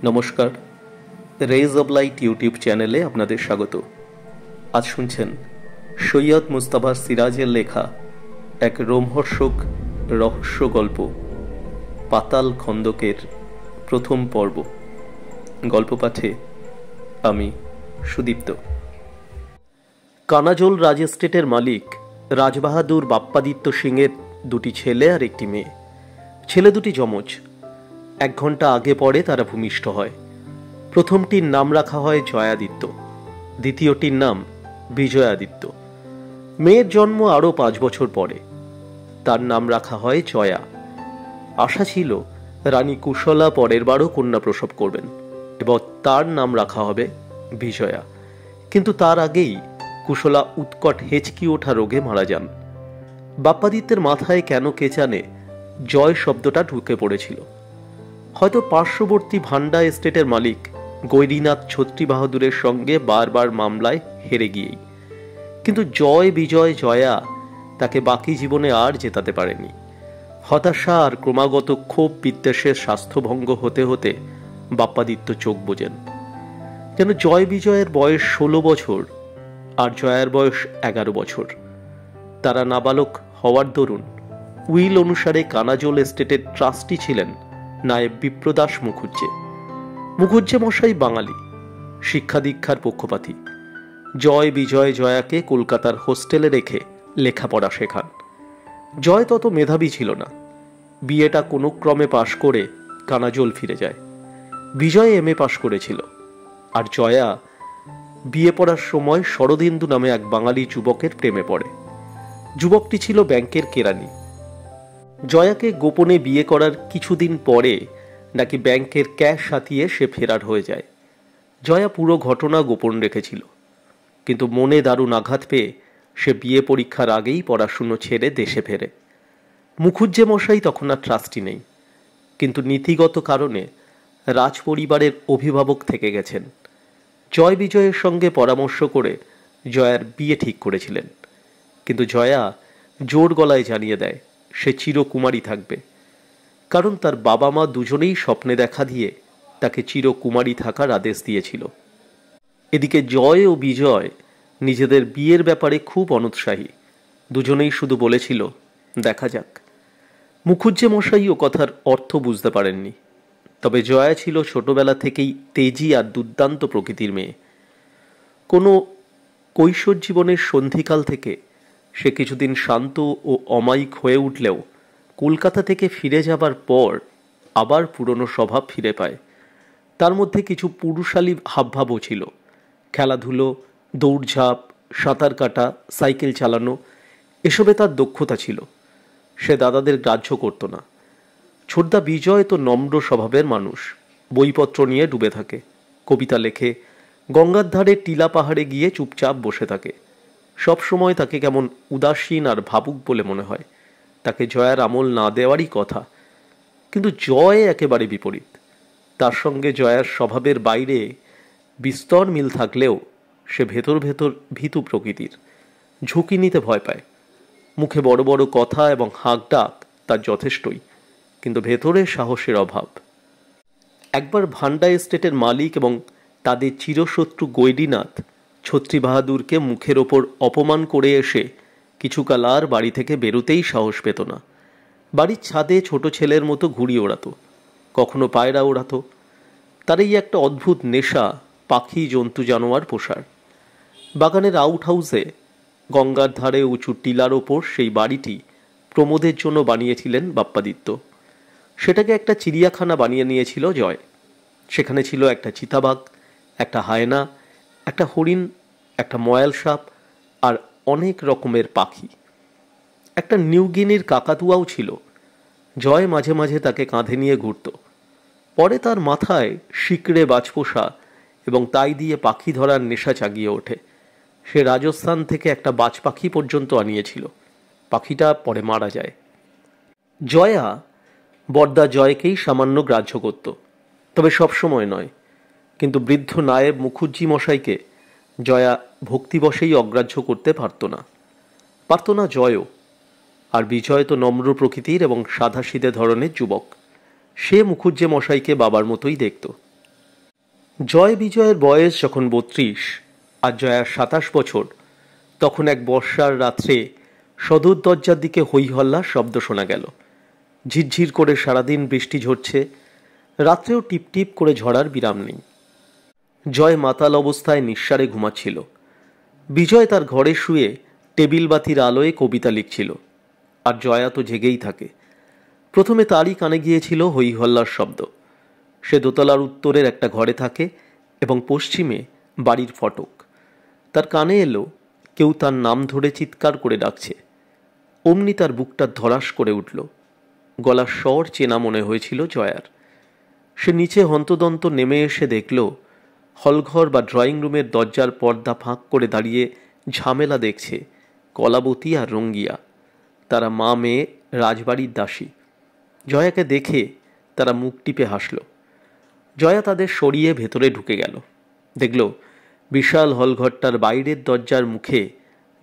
নমস্কার, raise of light YouTube চ্যানেলে আপনাদের স্বাগত। আজ শুনছেন সৈয়দ মুস্তাফা সিরাজের লেখা এক রোমহর্ষক রহস্য গল্প, পাতাল খন্দকের প্রথম পর্ব। গল্প পাঠে আমি সুদীপ্ত। কানাজোল রাজ এস্টেটের মালিক রাজবাহাদুর বাপ্পাদিত্য সিংয়ের দুটি ছেলে আর একটি মেয়ে। ছেলে দুটি যমজ। 1 ঘন্টা আগে পরে তারা ভূমিষ্ঠ হয়। প্রথমটির নাম রাখা হয় জয়াদিত্য, দ্বিতীয়টির নাম বিজয়াদিত্য। মেয়ের জন্ম আরও 5 বছর পরে। তার নাম রাখা হয় জয়া। আশা ছিল রানী কুশলা পরের বারও কন্যা প্রসব করবেন এবং তার নাম রাখা হবে বিজয়া। কিন্তু তার আগেই কুশলা উৎকট হেঁচকি ওঠা রোগে মারা যান। বাপ্পাদিত্যের মাথায় কেন কে জানে জয় শব্দটা ঢুকে পড়েছিল। হয়তো পার্শ্ববর্তী ভান্ডা এস্টেটের মালিক গৈরীনাথ ছত্রী বাহাদুরের সঙ্গে বারবার মামলায় হেরে গিয়েই। কিন্তু জয় বিজয় জয়া তাকে বাকি জীবনে আর জেতাতে পারেনি। হতাশা আর ক্রমাগত ক্ষোভ বিদ্বেষের স্বাস্থ্যভঙ্গ হতে হতে বাপ্পাদিত্য চোখ বোঝেন। যেন জয় বিজয়ের বয়স 16 বছর আর জয়ার বয়স 11 বছর। তারা নাবালক হওয়ার দরুন উইল অনুসারে কানাজোল এস্টেটের ট্রাস্টি ছিলেন নায়েব বিপ্রদাস মুখুজ্জে। মুখুজ্জে মশাই বাঙালি, শিক্ষা দীক্ষার পক্ষপাতী। জয় বিজয় জয়াকে কলকাতার হোস্টেলে রেখে লেখাপড়া শেখান। জয় তত মেধাবী ছিল না। বিএটা কোনো ক্রমে পাশ করে কানাজোল ফিরে যায়। বিজয় এমএ পাশ করেছিল, আর জয়া বিএ পড়ার সময় শরদিন্দু নামে এক বাঙালি যুবকের প্রেমে পড়ে। যুবকটি ছিল ব্যাংকের কেরানি। জয়াকে গোপনে বিয়ে করার কিছুদিন পরে নাকি ব্যাংকের ক্যাশ হাতিয়ে সে ফেরার হয়ে যায়। জয়া পুরো ঘটনা গোপন রেখেছিল, কিন্তু মনে দারুণ আঘাত পেয়ে সে বিয়ে পরীক্ষার আগেই পড়াশুনো ছেড়ে দেশে ফেরে। মুখুজ্জে মশাই তখন আর ট্রাস্টি নেই, কিন্তু নীতিগত কারণে রাজ পরিবারের অভিভাবক থেকে গেছেন। জয় বিজয়ের সঙ্গে পরামর্শ করে জয়ার বিয়ে ঠিক করেছিলেন, কিন্তু জয়া জোর গলায় জানিয়ে দেয় সে চিরকুমারী থাকবে, কারণ তার বাবা মা দুজনেই স্বপ্নে দেখা দিয়ে তাকে চিরকুমারী থাকার আদেশ দিয়েছিল। এদিকে জয় ও বিজয় নিজেদের বিয়ের ব্যাপারে খুব অনুৎসাহী। দুজনেই শুধু বলেছিল দেখা যাক। মুখুজ্জে মশাই ও কথার অর্থ বুঝতে পারেননি। তবে জয়া ছিল ছোটবেলা থেকেই তেজি আর দুর্দান্ত প্রকৃতির মেয়ে। কোনো কৈশোর জীবনের সন্ধিকাল থেকে সে কিছুদিন শান্ত ও অমায়িক হয়ে উঠলেও কলকাতা থেকে ফিরে যাবার পর আবার পুরনো স্বভাব ফিরে পায়। তার মধ্যে কিছু পুরুষালী হাবভাবও ছিল। খেলাধুলো, দৌড়ঝাঁপ, সাঁতার কাটা, সাইকেল চালানো, এসবে তার দক্ষতা ছিল। সে দাদাদের গ্রাহ্য করত না। ছোটদা বিজয় তো নম্র স্বভাবের মানুষ। বইপত্র নিয়ে ডুবে থাকে, কবিতা লেখে, গঙ্গার ধারে টিলা পাহাড়ে গিয়ে চুপচাপ বসে থাকে। সব সময় তাকে কেমন উদাসীন আর ভাবুক বলে মনে হয়। তাকে জয়ার আমল না দেওয়ারই কথা। কিন্তু জয় একেবারে বিপরীত। তার সঙ্গে জয়ার স্বভাবের বাইরে বিস্তর মিল থাকলেও সে ভেতর ভেতর ভীতু প্রকৃতির। ঝুঁকি নিতে ভয় পায়। মুখে বড় বড় কথা এবং হাঁক ডাক তার যথেষ্টই, কিন্তু ভেতরে সাহসের অভাব। একবার ভান্ডা এস্টেটের মালিক এবং তাদের চিরশত্রু গৈরীনাথ ছত্রী বাহাদুরকে মুখের ওপর অপমান করে এসে কিছুকাল আর বাড়ি থেকে বেরোতেই সাহস পেত না। বাড়ির ছাদে ছোট ছেলের মতো ঘুড়ি ওড়াতো, কখনো পায়রা ওড়াতো। তার এই একটা অদ্ভুত নেশা পাখি জন্তু জানোয়ার পোষার। বাগানের আউট হাউসে গঙ্গার ধারে উঁচু টিলার ওপর সেই বাড়িটি প্রমোদের জন্য বানিয়েছিলেন বাপ্পাদিত্য। সেটাকে একটা চিড়িয়াখানা বানিয়ে নিয়েছিল জয়। সেখানে ছিল একটা চিতাবাঘ, একটা হায়না, একটা হরিণ, একটা ময়াল সাপ আর অনেক রকমের পাখি। একটা নিউগিনির কাকাতুয়াও ছিল। জয় মাঝে মাঝে তাকে কাঁধে নিয়ে ঘুরত। পরে তার মাথায় শিকড়ে বাজপোষা এবং তাই দিয়ে পাখি ধরার নেশা জাগিয়ে ওঠে। সে রাজস্থান থেকে একটা বাজ পাখি পর্যন্ত আনিয়েছিল। পাখিটা পরে মারা যায়। জয়া বড়দা জয়কেই সামান্য গ্রাহ্য করত, তবে সবসময় নয়। কিন্তু বৃদ্ধ নায়েব মুখুজ্জি মশাইকে জয়া ভক্তিবশেই অগ্রাহ্য করতে পারত না জয়ও। আর বিজয় তো নম্র প্রকৃতির এবং সাধাসিধে ধরনের যুবক। সে মুখুজ্জে মশাইকে বাবার মতোই দেখত। জয় বিজয়ের বয়স যখন ৩২ আর জয়ার ২৭ বছর, তখন এক বর্ষার রাত্রে সদর দরজার দিকে হইহল্লার শব্দ শোনা গেল। ঝিরঝির করে সারাদিন বৃষ্টি ঝরছে, রাত্রেও টিপটিপ করে ঝরার বিরাম নেই। জয় মাতাল অবস্থায় নিঃসারে ঘুমাচ্ছিল। বিজয় তার ঘরে শুয়ে টেবিল বাতির আলোয় কবিতা লিখছিল, আর জয়া তো জেগেই থাকে। প্রথমে তারই কানে গিয়েছিল হইহল্লার শব্দ। সে দোতলার উত্তরের একটা ঘরে থাকে এবং পশ্চিমে বাড়ির ফটক। তার কানে এলো কেউ তার নাম ধরে চিৎকার করে ডাকছে। অমনি তার বুকটা ধড়াস করে উঠল। গলার স্বর চেনা মনে হয়েছিল জয়ার। সে নিচে হন্তদন্ত নেমে এসে দেখল হলঘর বা ড্রয়িং রুমের দরজার পর্দা ফাঁক করে দাঁড়িয়ে ঝামেলা দেখছে কলাবতী আর রঙ্গিয়া। তারা মা মেয়ে রাজবাড়ির দাসী। জয়াকে দেখে তারা মুখ টিপে হাসল। জয়া তাদের সরিয়ে ভেতরে ঢুকে গেল। দেখল বিশাল হলঘরটার বাইরের দরজার মুখে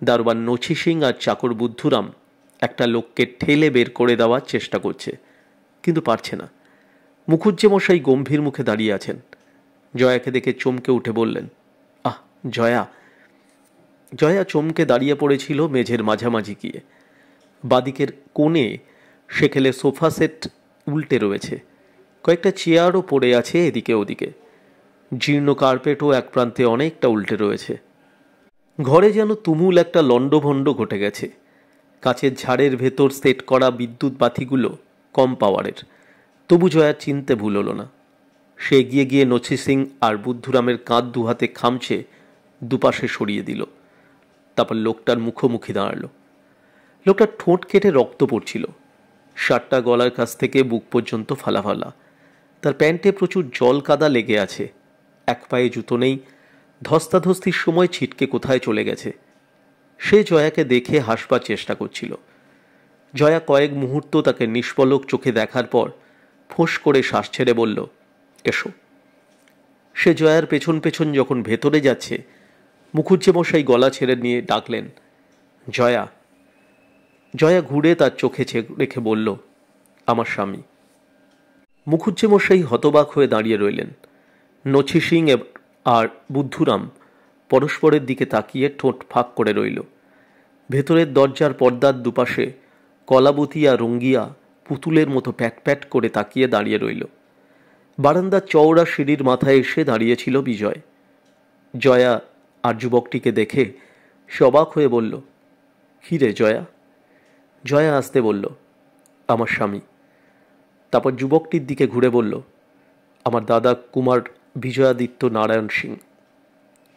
দারোয়ান নছি সিং আর চাকর বুদ্ধুরাম একটা লোককে ঠেলে বের করে দেওয়ার চেষ্টা করছে, কিন্তু পারছে না। মুখুজ্জেমশাই গম্ভীর মুখে দাঁড়িয়ে আছেন। জয়াকে দেখে চমকে উঠে বললেন, আহ জয়া। জয়া চমকে দাঁড়িয়ে পড়েছিল মেঝের মাঝামাঝি গিয়ে। বাদিকের কোণে সেখানে সোফা সেট উল্টে রয়েছে, কয়েকটা চেয়ারও পড়ে আছে এদিকে ওদিকে। জীর্ণ কার্পেটও এক প্রান্তে অনেকটা উল্টে রয়েছে। ঘরে যেন তুমুল একটা লণ্ডভণ্ড ঘটে গেছে। কাচের ঝাড়ের ভেতর সেট করা বিদ্যুৎ বাতিগুলো কম পাওয়ারের, তবু জয়ার চিনতে ভুল হলো না। সে এগিয়ে গিয়ে নছি সিং আর বুদ্ধুরামের কাঁধ দুহাতে খামছে দুপাশে সরিয়ে দিল। তারপর লোকটার মুখোমুখি দাঁড়াল। লোকটার ঠোঁট কেটে রক্ত পড়ছিল। শার্টটা গলার কাছ থেকে বুক পর্যন্ত ফালা ফালা। তার প্যান্টে প্রচুর জল কাদা লেগে আছে। এক পায়ে জুতো নেই, ধস্তাধস্তির সময় ছিটকে কোথায় চলে গেছে। সে জয়াকে দেখে হাসবার চেষ্টা করছিল। জয়া কয়েক মুহূর্ত তাকে নিষ্পলক চোখে দেখার পর ফোঁস করে শ্বাস ছেড়ে বলল, এসো। সে জয়ার পেছন পেছন যখন ভেতরে যাচ্ছে, মুখুজ্জেমশাই গলা ছেড়ে নিয়ে ডাকলেন, জয়া। জয়া ঘুরে তার চোখে রেখে বলল, আমার স্বামী। মুখুজ্জেমশাই হতবাক হয়ে দাঁড়িয়ে রইলেন। নছি সিং আর বুদ্ধুরাম পরস্পরের দিকে তাকিয়ে ঠোঁট ফাঁক করে রইল। ভেতরের দরজার পর্দার দুপাশে কলাবতী আর রঙ্গিয়া পুতুলের মতো প্যাট প্যাট করে তাকিয়ে দাঁড়িয়ে রইল। বারান্দার চওড়া সিঁড়ির মাথায় এসে দাঁড়িয়েছিল বিজয়। জয়া আর যুবকটিকে দেখে সে অবাক হয়ে বলল, কী রে জয়া? জয়া আসতে বলল, আমার স্বামী। তারপর যুবকটির দিকে ঘুরে বলল, আমার দাদা কুমার বিজয়াদিত্য নারায়ণ সিং।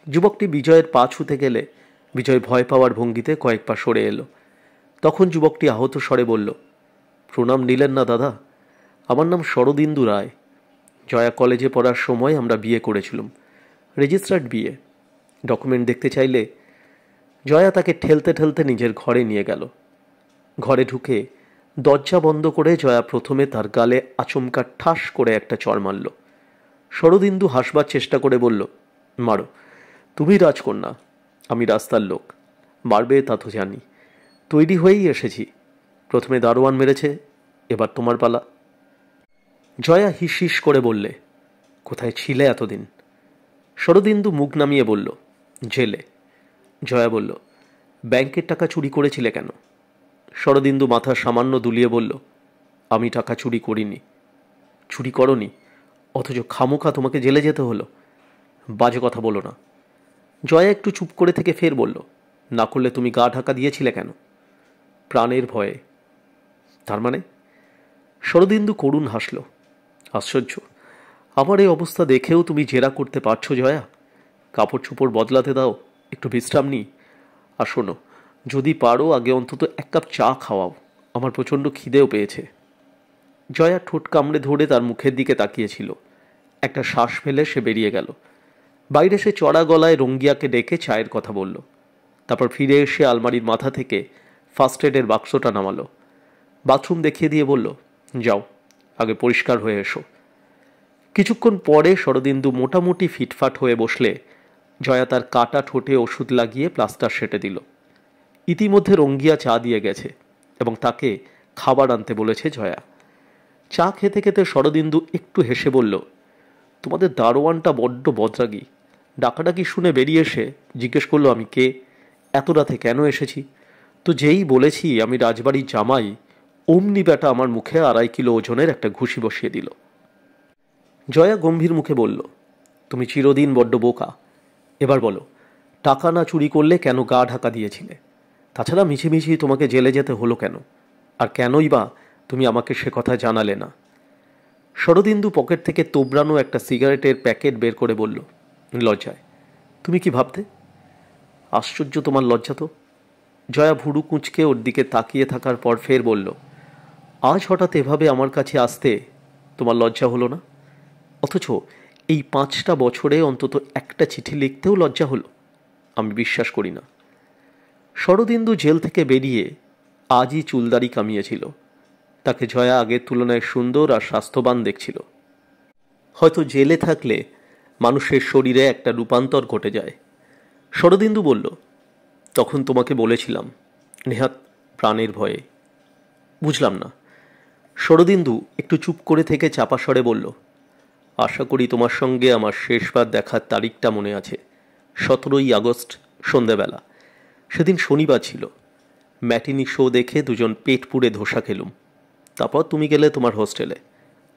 যুবকটি বিজয়ের পা ছুঁতে গেলে বিজয় ভয় পাওয়ার ভঙ্গিতে কয়েক পা সরে এলো। তখন যুবকটি আহত স্বরে বলল, প্রণাম নিলেন না দাদা? আমার নাম শরদিন্দু রায়। জয়া কলেজে পড়ার সময় আমরা বিয়ে করেছিলাম, রেজিস্টার্ড বিয়ে। ডকুমেন্ট দেখতে চাইলে। জয়া তাকে ঠেলতে ঠেলতে নিজের ঘরে নিয়ে গেল। ঘরে ঢুকে দরজা বন্ধ করে জয়া প্রথমে তার গালে আচমকা ঠাস করে একটা চড় মারল। শরদিন্দু হাসবার চেষ্টা করে বলল, মারো, তুমি রাজকন্যা, আমি রাস্তার লোক। মারবে তা তো জানি, তৈরি হয়েই এসেছি। প্রথমে দারোয়ান মেরেছে, এবার তোমার পালা। জয়া হিস হিস করে বললে, কোথায় ছিলে এতদিন? শরদিন্দু মুখ নামিয়ে বলল, জেলে। জয়া বলল, ব্যাংকের টাকা চুরি করেছিলে কেন? শরদিন্দু মাথা সামান্য দুলিয়ে বলল, আমি টাকা চুরি করিনি। চুরি করনি, অথচ খামোখা তোমাকে জেলে যেতে হলো? বাজে কথা বলো না। জয়া একটু চুপ করে থেকে ফের বলল, না করলে তুমি গা ঢাকা দিয়েছিলে কেন? প্রাণের ভয়ে। তার মানে? শরদিন্দু করুণ হাসল। আশ্চর্য, আমার এই অবস্থা দেখেও তুমি জেরা করতে পারছো জয়া? কাপড় চোপড় বদলাতে দাও, একটু বিশ্রাম নিই। আর শোনো, যদি পারো আগে অন্তত এক কাপ চা খাওয়াও, আমার প্রচণ্ড খিদেও পেয়েছে। জয়া ঠোঁট কামড়ে ধরে তার মুখের দিকে তাকিয়েছিল। একটা শ্বাস ফেলে সে বেরিয়ে গেল। বাইরে সে চড়া গলায় রঙ্গিয়াকে ডেকে চায়ের কথা বলল। তারপর ফিরে এসে আলমারির মাথা থেকে ফার্স্ট এডের বাক্সটা নামালো। বাথরুম দেখিয়ে দিয়ে বলল, যাও, আগে পরিষ্কার হয়ে এসো। কিছুক্ষণ পরে শরদিন্দু মোটামুটি ফিটফাট হয়ে বসলে জয়া তার কাটা ঠোঁটে ওষুধ লাগিয়ে প্লাস্টার সেটে দিল। ইতিমধ্যে রঙ্গিয়া চা দিয়ে গেছে এবং তাকে খাবার আনতে বলেছে জয়া। চা খেতে খেতে শরদিন্দু একটু হেসে বলল, তোমাদের দারোয়ানটা বড্ড বদরাগী। ডাকাডাকি শুনে বেরিয়ে এসে জিজ্ঞেস করলো আমি কে, এত রাতে কেন এসেছি। তো যেই বলেছি আমি রাজবাড়ির জামাই, অমনি বেটা আমার মুখে 2.5 কিলো ওজনের একটা ঘুষি বসিয়ে দিল। জয়া গম্ভীর মুখে বলল, তুমি চিরদিন বড্ড বোকা। এবার বলো, টাকা না চুরি করলে কেন গা ঢাকা দিয়েছিলে? তাছাড়া মিছিমিছি তোমাকে জেলে যেতে হলো কেন? আর কেনই বা তুমি আমাকে সে কথা জানালে না? শরদিন্দু পকেট থেকে তোবড়ানো একটা সিগারেটের প্যাকেট বের করে বলল, লজ্জায়। তুমি কি ভাবতে? আশ্চর্য তোমার লজ্জা তো। জয়া ভুরু কুঁচকে ওর দিকে তাকিয়ে থাকার পর ফের বলল, আজ হঠাৎ এভাবে আমার কাছে আসতে তোমার লজ্জা হলো না? অথচ এই 5টা বছরে অন্তত একটা চিঠি লিখতেও লজ্জা হলো? আমি বিশ্বাস করি না। শরদিন্দু জেল থেকে বেরিয়ে আজই চুলদারি কামিয়েছিল। তাকে জয়া আগের তুলনায় সুন্দর আর স্বাস্থ্যবান দেখছিল। হয়তো জেলে থাকলে মানুষের শরীরে একটা রূপান্তর ঘটে যায়। শরদিন্দু বলল, তখন তোমাকে বলেছিলাম নেহাত প্রাণের ভয়ে। বুঝলাম না। শরদিন্দু একটু চুপ করে থেকে চাপা স্বরে বলল, আশা করি তোমার সঙ্গে আমার শেষবার দেখার তারিখটা মনে আছে। 17ই আগস্ট সন্ধ্যাবেলা। সেদিন শনিবার ছিল। ম্যাটিনি শো দেখে দুজন পেট পুড়ে ধোসা খেলুম। তারপর তুমি গেলে তোমার হোস্টেলে,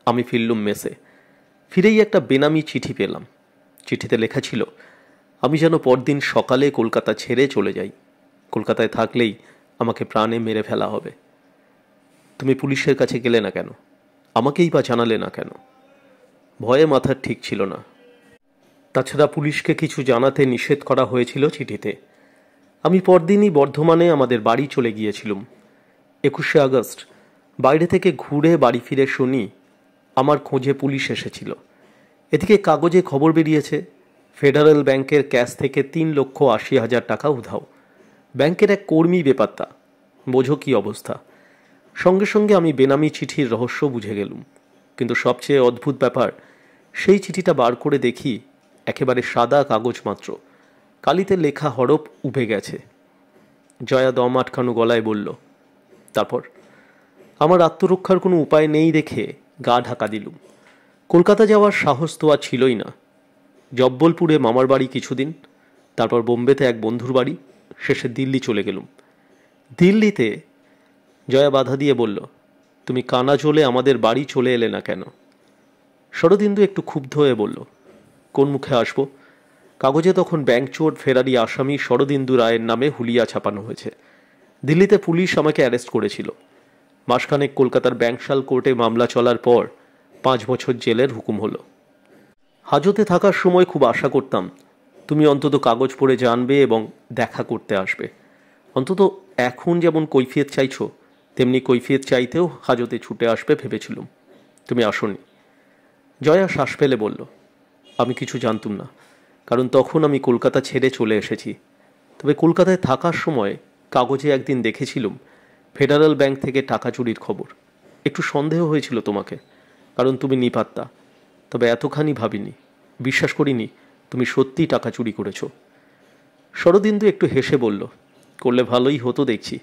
আমি ফিরলুম মেসে। ফিরেই একটা বেনামি চিঠি পেলাম। চিঠিতে লেখা ছিল আমি যেন পরদিন সকালে কলকাতা ছেড়ে চলে যাই। কলকাতায় থাকলেই আমাকে প্রাণে মেরে ফেলা হবে। তুমি পুলিশের কাছে গেলে না কেন? আমাকেই বা জানালে না কেন? ভয়ে মাথার ঠিক ছিল না। তাছাড়া পুলিশকে কিছু জানাতে নিষেধ করা হয়েছিল চিঠিতে। আমি পরদিনই বর্ধমানে আমাদের বাড়ি চলে গিয়েছিলুম। 21শে আগস্ট বাইরে থেকে ঘুরে বাড়ি ফিরে শুনি আমার খোঁজে পুলিশ এসেছিল। এদিকে কাগজে খবর বেরিয়েছে ফেডারেল ব্যাংকের ক্যাশ থেকে 3,80,000 টাকা উধাও। ব্যাংকের এক কর্মী বেপাত্তা। বোঝো কি অবস্থা। সঙ্গে সঙ্গে আমি বেনামি চিঠির রহস্য বুঝে গেলুম। কিন্তু সবচেয়ে অদ্ভুত ব্যাপার, সেই চিঠিটা বার করে দেখি একেবারে সাদা কাগজ মাত্র, কালিতে লেখা হরফ উবে গেছে। জয়া দম আটকানো গলায় বলল, তারপর? আমার আত্মরক্ষার কোনো উপায় নেই দেখে গা ঢাকা দিলুম। কলকাতা যাওয়ার সাহস তো আর ছিলই না। জব্বলপুরে মামার বাড়ি কিছুদিন, তারপর বোম্বেতে এক বন্ধুর বাড়ি, শেষে দিল্লি চলে গেলুম। দিল্লিতে জয়া বাধা দিয়ে বলল, তুমি কানা চলে আমাদের বাড়ি চলে এলে না কেন? শরদিন্দু একটু ক্ষুব্ধ হয়ে বলল, কোন মুখে আসবো? কাগজে তখন ব্যাংক চোর ফেরারি আসামি শরদিন্দু রায়ের নামে হুলিয়া ছাপানো হয়েছে। দিল্লিতে পুলিশ আমাকে অ্যারেস্ট করেছিল। মাসখানেক কলকাতার ব্যাংকশাল কোর্টে মামলা চলার পর 5 বছর জেলের হুকুম হলো। হাজতে থাকার সময় খুব আশা করতাম তুমি অন্তত কাগজ পড়ে জানবে এবং দেখা করতে আসবে। অন্তত এখন যেমন কৈফিয়ত চাইছো তেমনি কৈফিয়ত চাইতেও হাজতে ছুটে আসবে ভেবেছিলুম। তুমি আসোনি। জয়া শ্বাস ফেলে বলল, আমি কিছু জানতুম না, কারণ তখন আমি কলকাতা ছেড়ে চলে এসেছি। তবে কলকাতায় থাকার সময় কাগজে একদিন দেখেছিলুম ফেডারেল ব্যাংক থেকে টাকা চুরির খবর। একটু সন্দেহ হয়েছিল তোমাকে, কারণ তুমি নিপাত্তা। তবে এতখানি ভাবিনি, বিশ্বাস করিনি তুমি সত্যিই টাকা চুরি করেছ। শরদিন্দু একটু হেসে বলল, করলে ভালোই হতো দেখছি।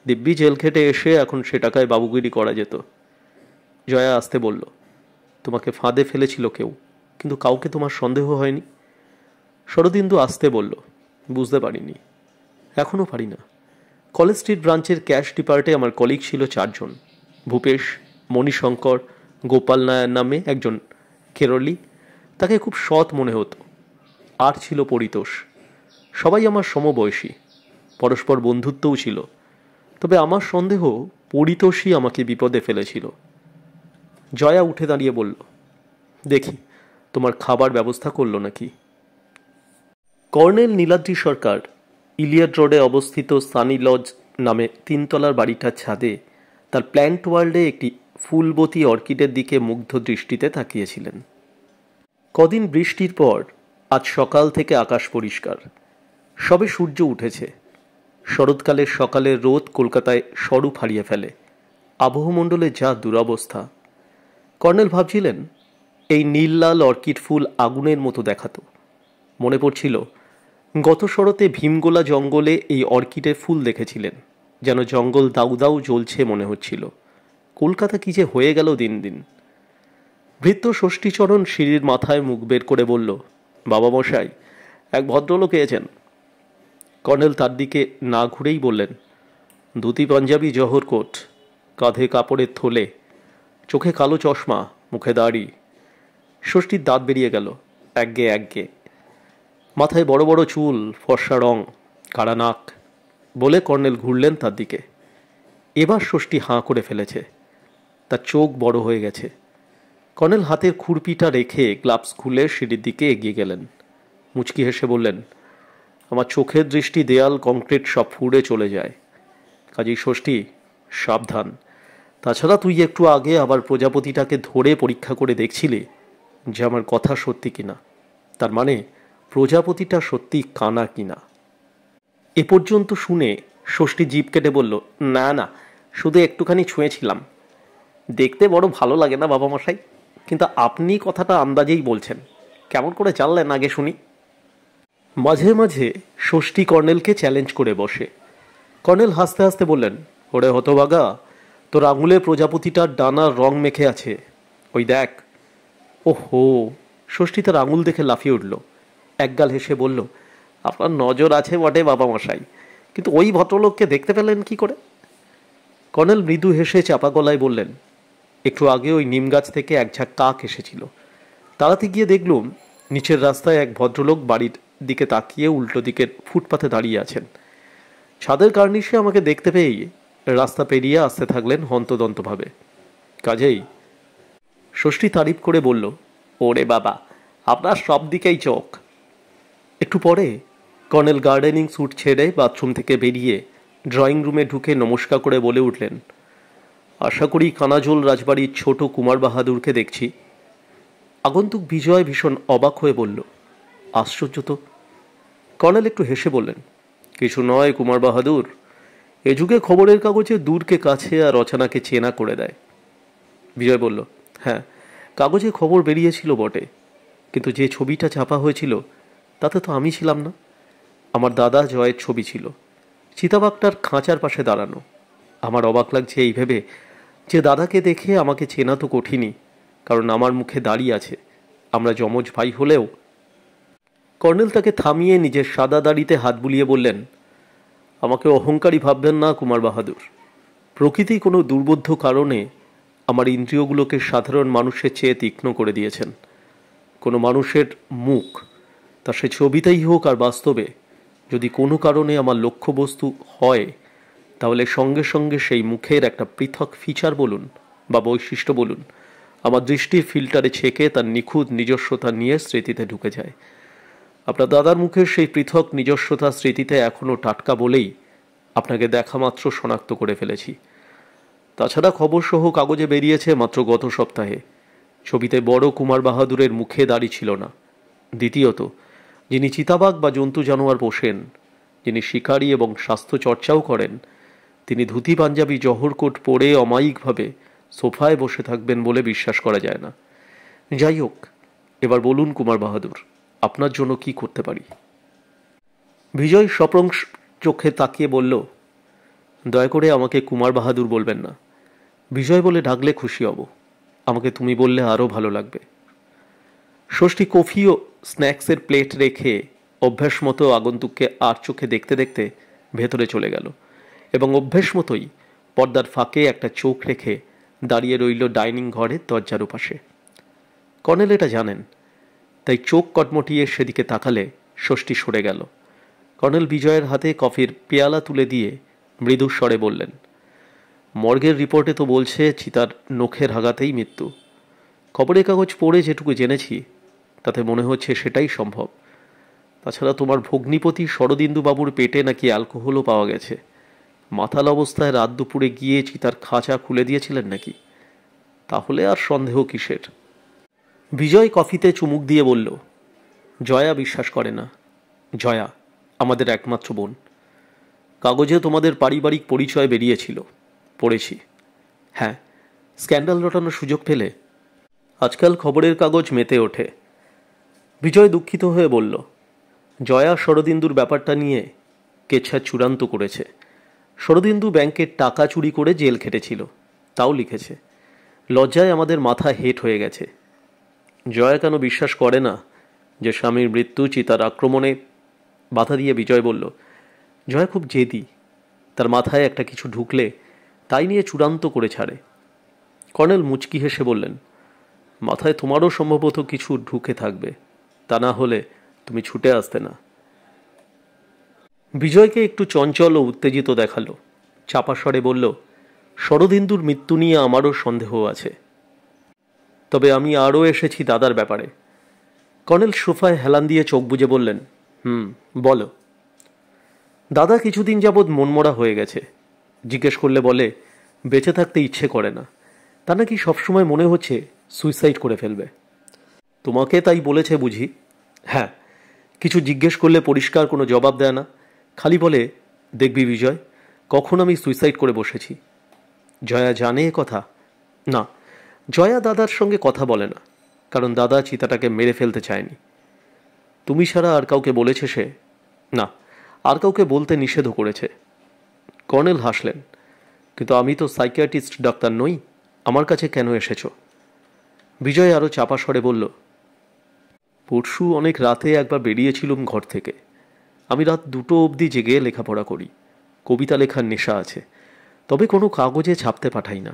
দিব্যি জেল খেটে এসে এখন সে টাকায় বাবুগিরি করা যেত। জয়া আসতে বলল, তোমাকে ফাঁদে ফেলেছিল কেউ, কিন্তু কাউকে তোমার সন্দেহ হয়নি? শরদিন্দু আসতে বলল, বুঝতে পারিনি, এখনও পারি না। কলেজ স্ট্রিট ব্রাঞ্চের ক্যাশ ডিপার্টে আমার কলিগ ছিল 4 জন। ভূপেশ, মণিশঙ্কর, গোপাল নায়ার নামে একজন কেরলি, তাকে খুব সৎ মনে হতো। আর ছিল পরিতোষ। সবাই আমার সমবয়সী, পরস্পর বন্ধুত্বও ছিল। তবে আমার সন্দেহ পরিতোষই আমাকে বিপদে ফেলেছিল। জয়া উঠে দাঁড়িয়ে বলল, দেখি তোমার খাবার ব্যবস্থা করলো নাকি। কর্নেল নীলাদ্রি সরকার ইলিয়াড রোডে অবস্থিত সানি লজ নামে 3 তলার বাড়িটার ছাদে তার প্ল্যান্ট ওয়ার্ল্ডে একটি ফুলবতী অর্কিডের দিকে মুগ্ধ দৃষ্টিতে তাকিয়েছিলেন। কদিন বৃষ্টির পর আজ সকাল থেকে আকাশ পরিষ্কার। সবে সূর্য উঠেছে। শরৎকালের সকালের রোদ কলকাতায় স্বরূপ হারিয়ে ফেলে। আবহমণ্ডলে যা দুরবস্থা। কর্নেল ভাবছিলেন এই নীল লাল অর্কিড ফুল আগুনের মতো দেখাতো। মনে পড়ছিল গত শরতে ভীমগোলা জঙ্গলে এই অর্কিডের ফুল দেখেছিলেন। যেন জঙ্গল দাউ দাউ জ্বলছে মনে হচ্ছিল। কলকাতা কি যে হয়ে গেল দিন দিন। ভৃত্য ষষ্ঠীচরণ সিঁড়ির মাথায় মুখ বের করে বলল, বাবা মশাই, এক ভদ্রলোক এসেছেন। কর্নেল তার দিকে না ঘুরেই বললেন, ধুতি পাঞ্জাবি জহর কোট, কাঁধে কাপড়ের থলে, চোখে কালো চশমা, মুখে দাড়ি। ষষ্ঠীর দাঁত বেরিয়ে গেল, একগে। মাথায় বড় বড় চুল, ফর্সা রং, কাড়া নাক। বলে কর্নেল ঘুরলেন তার দিকে। এবার ষষ্ঠী হাঁ করে ফেলেছে, তার চোখ বড় হয়ে গেছে। কর্নেল হাতের খুরপিটা রেখে গ্লাভস খুলে সিঁড়ির দিকে এগিয়ে গেলেন। মুচকি হেসে বললেন, আমার চোখের দৃষ্টি দেয়াল কংক্রিট সব ফুঁড়ে চলে যায়, কাজেই ষষ্ঠী সাবধান। তাছাড়া তুই একটু আগে আবার প্রজাপতিটাকে ধরে পরীক্ষা করে দেখছিলি যে আমার কথা সত্যি কিনা, তার মানে প্রজাপতিটা সত্যি কানা কিনা। এ পর্যন্ত শুনে ষষ্ঠী জিভ কেটে বলল, না, শুধু একটুখানি ছুঁয়েছিলাম। দেখতে বড় ভালো লাগে না বাবা মশাই, কিন্তু আপনি কথাটা আন্দাজেই বলছেন, কেমন করে জানলেন আগে শুনি। মাঝে মাঝে ষষ্ঠী কর্নেলকে চ্যালেঞ্জ করে বসে। কর্নেল হাসতে হাসতে বললেন, ওরে হতভাগা, তোর আঙুলে প্রজাপতিটার ডানার রং মেখে আছে, ওই দেখ। ওহো! ষষ্ঠী তার আঙুল দেখে লাফিয়ে উঠল, একগাল হেসে বলল, আপনার নজর আছে বটে বাবা মশাই, কিন্তু ওই ভদ্রলোককে দেখতে পেলেন কি করে? কর্নেল মৃদু হেসে চাপা গলায় বললেন, একটু আগে ওই নিম গাছ থেকে এক ঝাঁক কাক এসেছিল। তাড়াতে গিয়ে দেখলুম নিচের রাস্তায় এক ভদ্রলোক বাড়ির দিকে তাকিয়ে উল্টো দিকের ফুটপাথে দাঁড়িয়ে আছেন। ছাদের কার্নিশে আমাকে দেখতে পেয়েই রাস্তা পেরিয়ে আসতে থাকলেন হন্তদন্তভাবে। কাজেই ষষ্ঠী তারিফ করে বলল, ওরে বাবা, আপনার সব দিকেই চোখ। একটু পরে কর্নেল গার্ডেনিং স্যুট ছেড়ে বাথরুম থেকে বেরিয়ে ড্রয়িং রুমে ঢুকে নমস্কার করে বলে উঠলেন, আশা করি কানাজোল রাজবাড়ির ছোট কুমার বাহাদুরকে দেখছি। আগন্তুক বিজয় ভীষণ অবাক হয়ে বলল, আশ্চর্য তো। কর্নেল একটু হেসে বললেন, কিছু নয় কুমার বাহাদুর, এ যুগে খবরের কাগজে দূরকে কাছে আর অচানাকে চেনা করে দেয়। বিজয় বলল, হ্যাঁ, কাগজে খবর বেরিয়েছিল বটে, কিন্তু যে ছবিটা ছাপা হয়েছিল তাতে তো আমি ছিলাম না। আমার দাদা জয়ের ছবি ছিল, চিতাবাঘটার খাঁচার পাশে দাঁড়ানো। আমার অবাক লাগছে এই ভেবে যে দাদাকে দেখে আমাকে চেনা তো কঠিনই, কারণ আমার মুখে দাড়ি আছে, আমরা যমজ ভাই হলেও। কর্নেল তাকে থামিয়ে নিজের সাদা দাড়িতে হাত বুলিয়ে বললেন, আমাকে অহংকারী ভাববেন না কুমার বাহাদুর। প্রকৃতি কোনো দুর্বোধ্য কারণে আমার ইন্দ্রিয়গুলোকে সাধারণ মানুষের চেয়ে তীক্ষ্ণ করে দিয়েছেন। কোনো মানুষের মুখ, তা সে ছবিতেই হোক আর বাস্তবে, যদি কোনো কারণে আমার লক্ষ্যবস্তু হয়, তাহলে সঙ্গে সঙ্গে সেই মুখের একটা পৃথক ফিচার বলুন বা বৈশিষ্ট্য বলুন, আমার দৃষ্টির ফিল্টারে ছেঁকে তার নিখুঁত নিজস্বতা নিয়ে স্মৃতিতে ঢুকে যায়। আপনার দাদার মুখের সেই পৃথক নিজস্বতা স্মৃতিতে এখনও টাটকা বলেই আপনাকে দেখা মাত্র শনাক্ত করে ফেলেছি। তাছাড়া খবরসহ কাগজে বেরিয়েছে মাত্র গত সপ্তাহে। ছবিতে বড় কুমার বাহাদুরের মুখে দাড়ি ছিল না। দ্বিতীয়ত, যিনি চিতাবাঘ বা জন্তু জানোয়ার পোষেন, যিনি শিকারী এবং স্বাস্থ্য চর্চাও করেন, তিনি ধুতি পাঞ্জাবি জহর কোট পরে অমায়িকভাবে সোফায় বসে থাকবেন বলে বিশ্বাস করা যায় না। যাই হোক, এবার বলুন কুমার বাহাদুর, আপনার জন্য কি করতে পারি? বিজয় সপ্রং চোখে তাকিয়ে বলল, দয়া করে আমাকে কুমার বাহাদুর বলবেন না। বিজয় বলে ডাকলে খুশি হব, আমাকে তুমি বললে আরও ভালো লাগবে। ষষ্ঠী কফি ও স্ন্যাক্সের প্লেট রেখে অভ্যাস মতো আগন্তুককে আর চোখে দেখতে দেখতে ভেতরে চলে গেল এবং অভ্যেস মতোই পর্দার ফাঁকে একটা চোখ রেখে দাঁড়িয়ে রইল ডাইনিং ঘরের দরজার পাশে। কর্নেল এটা জানেন, তাই চোখ কটমটিয়ে সেদিকে তাকালে ষষ্ঠী সরে গেল। কর্নেল বিজয়ের হাতে কফির পেয়ালা তুলে দিয়ে মৃদু স্বরে বললেন, মর্গের রিপোর্টে তো বলছে চিতার নখের আঘাতেই মৃত্যু। খবরের কাগজ পড়ে যেটুকু জেনেছি তাতে মনে হচ্ছে সেটাই সম্ভব। তাছাড়া তোমার ভগ্নিপতি শরদিন্দুবাবুর পেটে নাকি অ্যালকোহলও পাওয়া গেছে। মাতাল অবস্থায় রাত দুপুরে গিয়ে চিতার খাঁচা খুলে দিয়েছিলেন নাকি? তাহলে আর সন্দেহ কিসের? বিজয় কফিতে চুমুক দিয়ে বলল, জয়া বিশ্বাস করে না। জয়া আমাদের একমাত্র বোন। কাগজে তোমাদের পারিবারিক পরিচয় বেরিয়েছিল, পড়েছি। হ্যাঁ, স্ক্যান্ডাল রটানোর সুযোগ পেলে আজকাল খবরের কাগজ মেতে ওঠে। বিজয় দুঃখিত হয়ে বলল, জয়া শরদিন্দুর ব্যাপারটা নিয়ে কেচ্ছা চূড়ান্ত করেছে। শরদিন্দু ব্যাংকের টাকা চুরি করে জেল খেটেছিল, তাও লিখেছে। লজ্জায় আমাদের মাথা হেট হয়ে গেছে। জয়া কেন বিশ্বাস করে না যে স্বামীর মৃত্যু চিতার আক্রমণে? বাধা দিয়ে বিজয় বলল, জয়া খুব জেদি। তার মাথায় একটা কিছু ঢুকলে তাই নিয়ে চূড়ান্ত করে ছাড়ে। কর্নেল মুচকি হেসে বললেন, মাথায় তোমারও সম্ভবত কিছু ঢুকে থাকবে, তা না হলে তুমি ছুটে আসতে না। বিজয়কে একটু চঞ্চল ও উত্তেজিত দেখালো। চাপা স্বরে বলল, শরদিন্দুর মৃত্যু নিয়ে আমারও সন্দেহ আছে, তবে আমি আরও এসেছি দাদার ব্যাপারে। কর্নেল সোফায় হেলান দিয়ে চোখ বুজে বললেন, বলো। দাদা কিছুদিন যাবৎ মনমরা হয়ে গেছে। জিজ্ঞেস করলে বলে বেঁচে থাকতে ইচ্ছে করে না। তা নাকি সবসময় মনে হচ্ছে সুইসাইড করে ফেলবে। তোমাকে তাই বলেছে বুঝি? হ্যাঁ, কিছু জিজ্ঞেস করলে পরিষ্কার কোনো জবাব দেয় না, খালি বলে, দেখবি বিজয়, কখন আমি সুইসাইড করে বসেছি। জয়া জানে এ কথা? না, জয়া দাদার সঙ্গে কথা বলে না, কারণ দাদা চিতাটাকে মেরে ফেলতে চায়নি। তুমি ছাড়া আর কাউকে বলেছে সে? না, আর কাউকে বলতে নিষেধও করেছে। কর্নেল হাসলেন, কিন্তু আমি তো সাইকিয়াট্রিস্ট ডাক্তার নই, আমার কাছে কেন এসেছ? বিজয় আরও চাপা স্বরে বলল, পরশু অনেক রাতে একবার বেরিয়েছিলুম ঘর থেকে। আমি রাত 2টো অবধি জেগে লেখাপড়া করি। কবিতা লেখার নেশা আছে, তবে কোনো কাগজে ছাপতে পাঠাই না,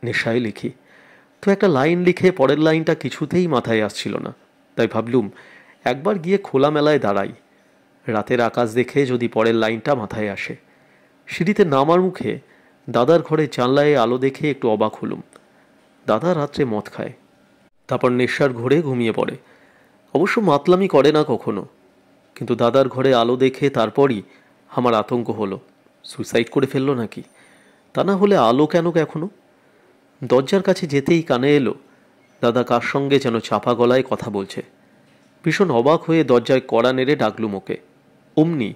নেশায় লিখি। তো একটা লাইন লিখে পরের লাইনটা কিছুতেই মাথায় আসছিল না, তাই ভাবলুম একবার গিয়ে খোলামেলায় দাঁড়াই, রাতের আকাশ দেখে যদি পরের লাইনটা মাথায় আসে। সিঁড়িতে নামার মুখে দাদার ঘরে জানলায় আলো দেখে একটু অবাক হলুম। দাদা রাত্রে মদ খায়, তারপর নেশার ঘোরে ঘুমিয়ে পড়ে। অবশ্য মাতলামি করে না কখনো, কিন্তু দাদার ঘরে আলো দেখে তারপরই আমার আতঙ্ক হলো, সুইসাইড করে ফেললো নাকি। তা না হলে আলো কেন এখনো? দরজার কাছে যেতেই কানে এলো দাদা কার সঙ্গে যেন চাপা গলায় কথা বলছে। ভীষণ অবাক হয়ে দরজায় কড়া নেড়ে ডাকলুম ওকে। অমনি